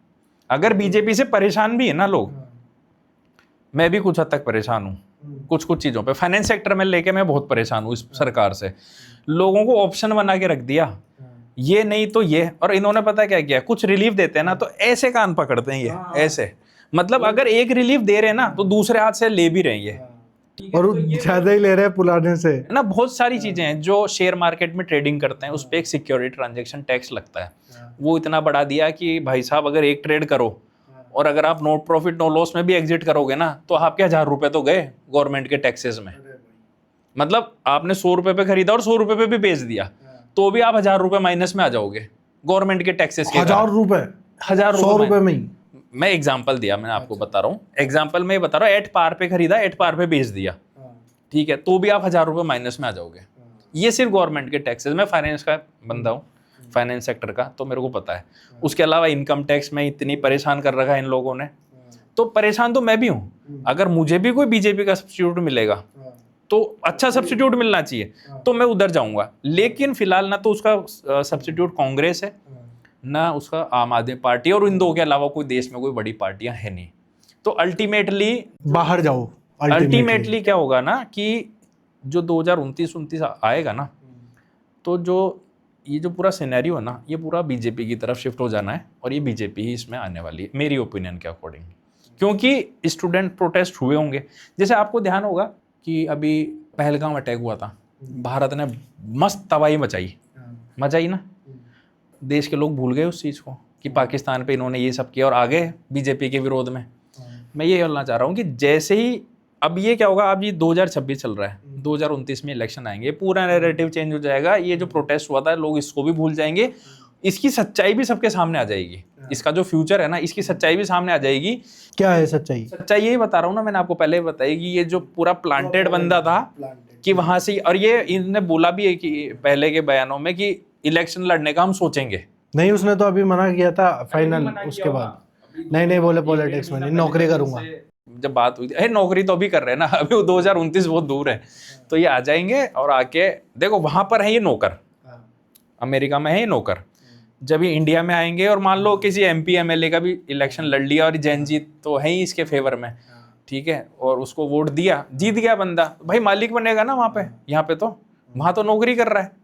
[SPEAKER 1] अगर बीजेपी से परेशान भी है ना लोग, मैं भी कुछ हद तक परेशान हूँ कुछ कुछ चीज़ों पे, फाइनेंस सेक्टर में लेके मैं बहुत परेशान हूँ इस सरकार से। लोगों को ऑप्शन बना के रख दिया, ये नहीं तो ये, और इन्होंने पता क्या किया, कुछ रिलीफ देते हैं ना तो ऐसे कान पकड़ते हैं ये, ऐसे, मतलब अगर एक रिलीफ दे रहे हैं ना तो दूसरे हाथ से ले भी रहे हैं ये,
[SPEAKER 2] और ज्यादा ही ले रहे हैं पुलाने से
[SPEAKER 1] ना। बहुत सारी चीजें हैं, जो शेयर मार्केट में ट्रेडिंग करते हैं उस पर एक सिक्योरिटी ट्रांजेक्शन टैक्स लगता है, वो इतना बढ़ा दिया कि भाई साहब अगर एक ट्रेड करो और अगर आप नो प्रॉफिट नो लॉस में भी एग्जिट करोगे ना, तो आपके 1000 रुपए तो गए गवर्नमेंट के टैक्सेस में। मतलब आपने 100 रुपए पे खरीदा और 100 रुपए पे भी बेच दिया, तो भी आप 1000 रुपए माइनस में आ जाओगे गवर्नमेंट के टैक्सेस के।
[SPEAKER 2] 1000 रुपए,
[SPEAKER 1] 100
[SPEAKER 2] रुपए में ही।
[SPEAKER 1] मैं एग्जांपल दिया, मैं आपको बता रहा हूँ, एग्जांपल में बता रहा हूँ, एट पार पे खरीदा, एट पार पे बेच दिया, ठीक है, तो भी आप 1000 रुपए माइनस में आ जाओगे। ये सिर्फ गवर्नमेंट के टैक्सेस। मैं फाइनेंस का बंदा हूँ, फाइनेंस सेक्टर का, तो मेरे को पता है। उसके अलावा इनकम टैक्स में इतनी परेशान कर रखा है इन लोगों ने, तो परेशान तो मैं भी हूँ। अगर मुझे भी कोई बीजेपी का सब्स्टिट्यूट मिलेगा तो अच्छा सब्स्टिट्यूट मिलना चाहिए, तो मैं उधर जाऊंगा। लेकिन फिलहाल ना तो उसका सब्स्टिट्यूट कांग्रेस है, ना उसका आम आदमी पार्टी, और इन दो के अलावा कोई देश में कोई बड़ी पार्टियां है नहीं। तो अल्टीमेटली
[SPEAKER 2] बाहर जाओ,
[SPEAKER 1] अल्टीमेटली क्या होगा ना कि जो 2029-29 आएगा ना, तो जो ये जो पूरा सिनेरियो है ना, ये पूरा बीजेपी की तरफ शिफ्ट हो जाना है और ये बीजेपी ही इसमें आने वाली है मेरी ओपिनियन के अकॉर्डिंग, क्योंकि स्टूडेंट प्रोटेस्ट हुए होंगे। जैसे आपको ध्यान होगा कि अभी पहलगाम अटैक हुआ था, भारत ने मस्त तबाही मचाई ना, देश के लोग भूल गए उस चीज़ को कि पाकिस्तान पे इन्होंने ये सब किया और आ गए बीजेपी के विरोध में। मैं ये बोलना चाह रहा हूँ कि जैसे ही अब ये क्या होगा, अब ये 2026 चल रहा है, 2029 में इलेक्शन आएंगे, पूरा नैरेटिव चेंज हो जाएगा, ये जो प्रोटेस्ट हुआ था लोग इसको भी भूल जाएंगे, इसकी सच्चाई भी सबके सामने आ जाएगी, इसका जो फ्यूचर है ना इसकी सच्चाई भी सामने आ जाएगी।
[SPEAKER 2] क्या है सच्चाई?
[SPEAKER 1] सच्चाई यही बता रहा हूँ ना, मैंने आपको पहले बताई कि ये जो पूरा प्लांटेड बंदा था कि वहां से, और ये इन्होंने बोला भी है कि पहले के बयानों में कि इलेक्शन लड़ने का हम सोचेंगे।
[SPEAKER 2] नहीं, उसने तो अभी मना किया था फाइनल, उसके बाद नहीं बोले पॉलिटिक्स में नहीं, नौकरी करूंगा।
[SPEAKER 1] जब बात हुई थी, नौकरी तो अभी कर रहे हैं ना, अभी वो 2029 बहुत दूर है, तो ये आ जाएंगे और आके देखो वहां पर है ये नौकर, अमेरिका में है ये नौकर, जब ये इंडिया में आएंगे और मान लो किसी MP MLA का भी इलेक्शन लड़ लिया और जैन जीत तो है ही इसके फेवर में, ठीक है, और उसको वोट दिया, जीत गया बंदा, भाई मालिक बनेगा ना वहाँ पे, यहाँ पे तो वहाँ तो नौकरी कर रहा है,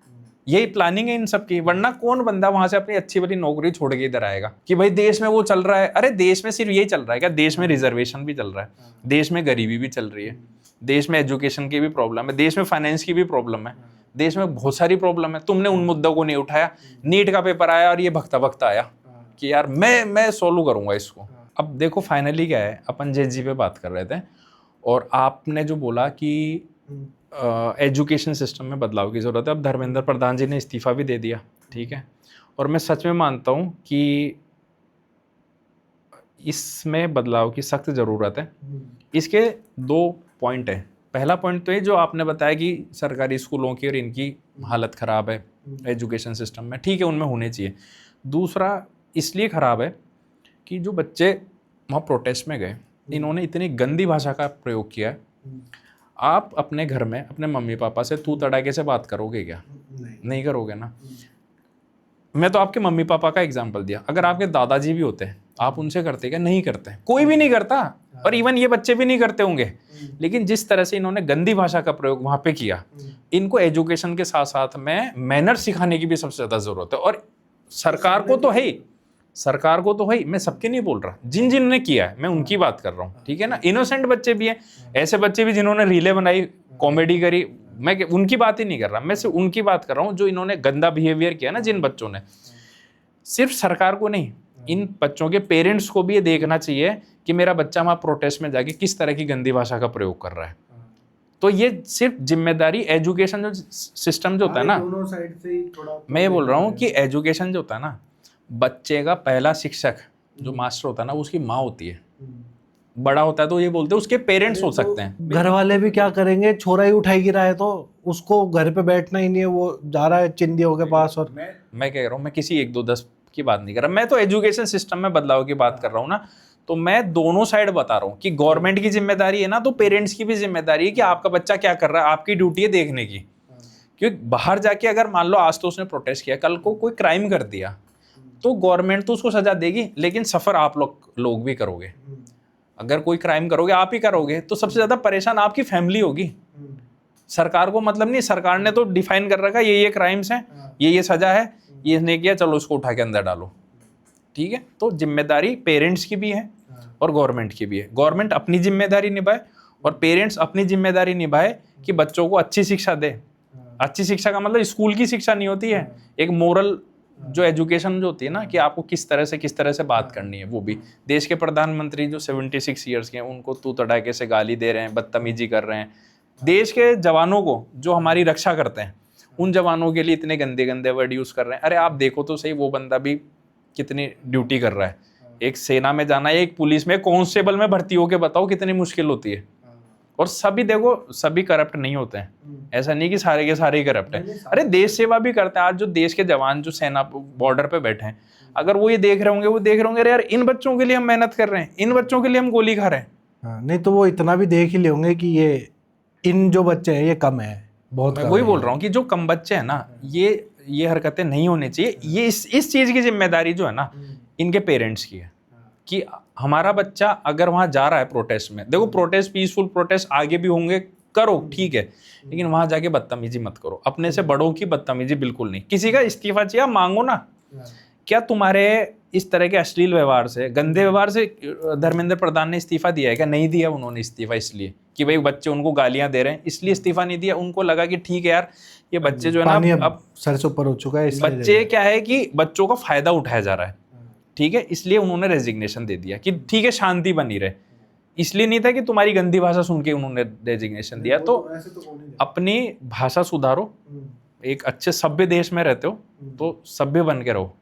[SPEAKER 1] यही प्लानिंग है इन सब की। वरना कौन बंदा वहां से अपनी अच्छी वाली नौकरी छोड़ के इधर आएगा कि भाई देश में वो चल रहा है। अरे देश में सिर्फ यही चल रहा है क्या? देश में रिजर्वेशन भी चल रहा है, देश में गरीबी भी चल रही है, देश में एजुकेशन की भी प्रॉब्लम है, देश में फाइनेंस की भी प्रॉब्लम है, देश में बहुत सारी प्रॉब्लम है। तुमने उन मुद्दों को नहीं उठाया। नीट का पेपर आया और ये भगता भगता आया कि यार मैं सोल्व करूंगा इसको। अब देखो फाइनली क्या है, अपन JG पे बात कर रहे थे और आपने जो बोला कि एजुकेशन सिस्टम में बदलाव की ज़रूरत है। अब धर्मेंद्र प्रधान जी ने इस्तीफ़ा भी दे दिया, ठीक है, और मैं सच में मानता हूँ कि इसमें बदलाव की सख्त ज़रूरत है। इसके 2 पॉइंट हैं। पहला पॉइंट तो ये जो आपने बताया कि सरकारी स्कूलों की और इनकी हालत ख़राब है एजुकेशन सिस्टम में, ठीक है, उनमें होने चाहिए। दूसरा इसलिए ख़राब है कि जो बच्चे वहाँ प्रोटेस्ट में गए, इन्होंने इतनी गंदी भाषा का प्रयोग किया है। आप अपने घर में अपने मम्मी पापा से तू तड़ाके से बात करोगे क्या? नहीं करोगे ना। मैं तो आपके मम्मी पापा का एग्जांपल दिया, अगर आपके दादाजी भी होते हैं आप उनसे करते क्या? नहीं करते, कोई भी नहीं करता, और इवन ये बच्चे भी नहीं करते होंगे। लेकिन जिस तरह से इन्होंने गंदी भाषा का प्रयोग वहां पे किया, इनको एजुकेशन के साथ साथ में मैनर सिखाने की भी सबसे ज्यादा जरूरत है। और सरकार को तो है ही, सरकार को तो है ही, मैं सबके नहीं बोल रहा, जिन जिन ने किया है मैं उनकी बात कर रहा हूँ, ठीक है ना। इनोसेंट बच्चे भी हैं, ऐसे बच्चे भी जिन्होंने रीले बनाई, कॉमेडी करी, मैं उनकी बात ही नहीं कर रहा, मैं सिर्फ उनकी बात कर रहा हूँ जो इन्होंने गंदा बिहेवियर किया ना, जिन बच्चों ने। सिर्फ सरकार को नहीं, इन बच्चों के पेरेंट्स को भी ये देखना चाहिए कि मेरा बच्चा वहाँ प्रोटेस्ट में जाके किस तरह की गंदी भाषा का प्रयोग कर रहा है। तो ये सिर्फ जिम्मेदारी एजुकेशन जो सिस्टम जो होता है ना,
[SPEAKER 2] दोनों साइड से थोड़ा,
[SPEAKER 1] मैं ये बोल रहा हूँ कि एजुकेशन जो होता है ना, बच्चे का पहला शिक्षक जो मास्टर होता है ना, उसकी माँ होती है। बड़ा होता है तो ये बोलते हैं उसके पेरेंट्स हो सकते हैं।
[SPEAKER 2] घर वाले भी क्या करेंगे, छोरा ही उठाई गिरा है तो उसको घर पे बैठना ही नहीं है, वो जा रहा है चिंदियों के पास। और
[SPEAKER 1] मैं कह रहा हूँ, मैं किसी 1 2 10 की बात नहीं कर रहा, मैं तो एजुकेशन सिस्टम में बदलाव की बात कर रहा हूँ ना। तो मैं दोनों साइड बता रहा हूँ कि गवर्नमेंट की जिम्मेदारी है ना, तो पेरेंट्स की भी जिम्मेदारी है कि आपका बच्चा क्या कर रहा है, आपकी ड्यूटी है देखने की। क्योंकि बाहर जाके अगर मान लो आज तो उसने प्रोटेस्ट किया, कल को कोई क्राइम कर दिया तो गवर्नमेंट तो उसको सजा देगी, लेकिन सफर आप लोग भी करोगे। अगर कोई क्राइम करोगे आप ही करोगे, तो सबसे ज्यादा परेशान आपकी फैमिली होगी। सरकार को मतलब नहीं, सरकार ने तो डिफाइन कर रखा ये क्राइम्स हैं, ये सजा है, ये नहीं किया चलो उसको उठा के अंदर डालो, ठीक है। तो जिम्मेदारी पेरेंट्स की भी है और गवर्नमेंट की भी है। गवर्नमेंट अपनी जिम्मेदारी निभाए और पेरेंट्स अपनी जिम्मेदारी निभाए कि बच्चों को अच्छी शिक्षा दे। अच्छी शिक्षा का मतलब स्कूल की शिक्षा नहीं होती है, एक मोरल जो एजुकेशन जो होती है ना, कि आपको किस तरह से बात करनी है। वो भी देश के प्रधानमंत्री जो 76 ईयर्स के हैं, उनको तू तड़ाके से गाली दे रहे हैं, बदतमीजी कर रहे हैं। देश के जवानों को जो हमारी रक्षा करते हैं, उन जवानों के लिए इतने गंदे गंदे वर्ड यूज कर रहे हैं। अरे आप देखो तो सही, वो बंदा भी कितनी ड्यूटी कर रहा है। एक सेना में जाना है, एक पुलिस में, कांस्टेबल में भर्ती होके बताओ कितनी मुश्किल होती है। और सभी देखो, सभी करप्ट नहीं होते हैं, ऐसा नहीं कि सारे के सारे ही करप्ट हैं। अरे देश सेवा भी करते हैं। आज जो देश के जवान जो सेना बॉर्डर पे बैठे हैं, अगर वो ये देख रहे होंगे, वो देख रहे होंगे अरे यार इन बच्चों के लिए हम मेहनत कर रहे हैं, इन बच्चों के लिए हम गोली खा रहे हैं।
[SPEAKER 2] नहीं तो वो इतना भी देख ही ले होंगे कि ये इन जो बच्चे हैं ये कम है, बहुत।
[SPEAKER 1] मैं वही बोल रहा हूँ कि जो कम बच्चे हैं ना, ये हरकतें नहीं होनी चाहिए। ये इस चीज की जिम्मेदारी जो है ना, इनके पेरेंट्स की है कि हमारा बच्चा अगर वहां जा रहा है प्रोटेस्ट में, देखो प्रोटेस्ट, पीसफुल प्रोटेस्ट आगे भी होंगे, करो ठीक है, लेकिन वहां जाके बदतमीजी मत करो, अपने से बड़ों की बदतमीजी बिल्कुल नहीं। किसी का इस्तीफा चाहिए आप मांगो ना, क्या तुम्हारे इस तरह के अश्लील व्यवहार से, गंदे व्यवहार से धर्मेंद्र प्रधान ने इस्तीफा दिया है क्या? नहीं दिया उन्होंने इस्तीफा, इसलिए कि भाई बच्चे उनको गालियां दे रहे हैं इसलिए इस्तीफा नहीं दिया। उनको लगा कि ठीक है यार ये बच्चे जो है
[SPEAKER 2] पानी
[SPEAKER 1] ना, अब
[SPEAKER 2] सर से ऊपर हो चुका है इसलिए
[SPEAKER 1] बच्चे क्या है कि बच्चों का फायदा उठाया जा रहा है, ठीक है, इसलिए उन्होंने रेजिग्नेशन दे दिया कि ठीक है शांति बनी रहे। इसलिए नहीं था कि तुम्हारी गंदी भाषा सुन के उन्होंने रेजिग्नेशन दिया। तो अपनी भाषा सुधारो, एक अच्छे सभ्य देश में रहते हो तो सभ्य बन के रहो।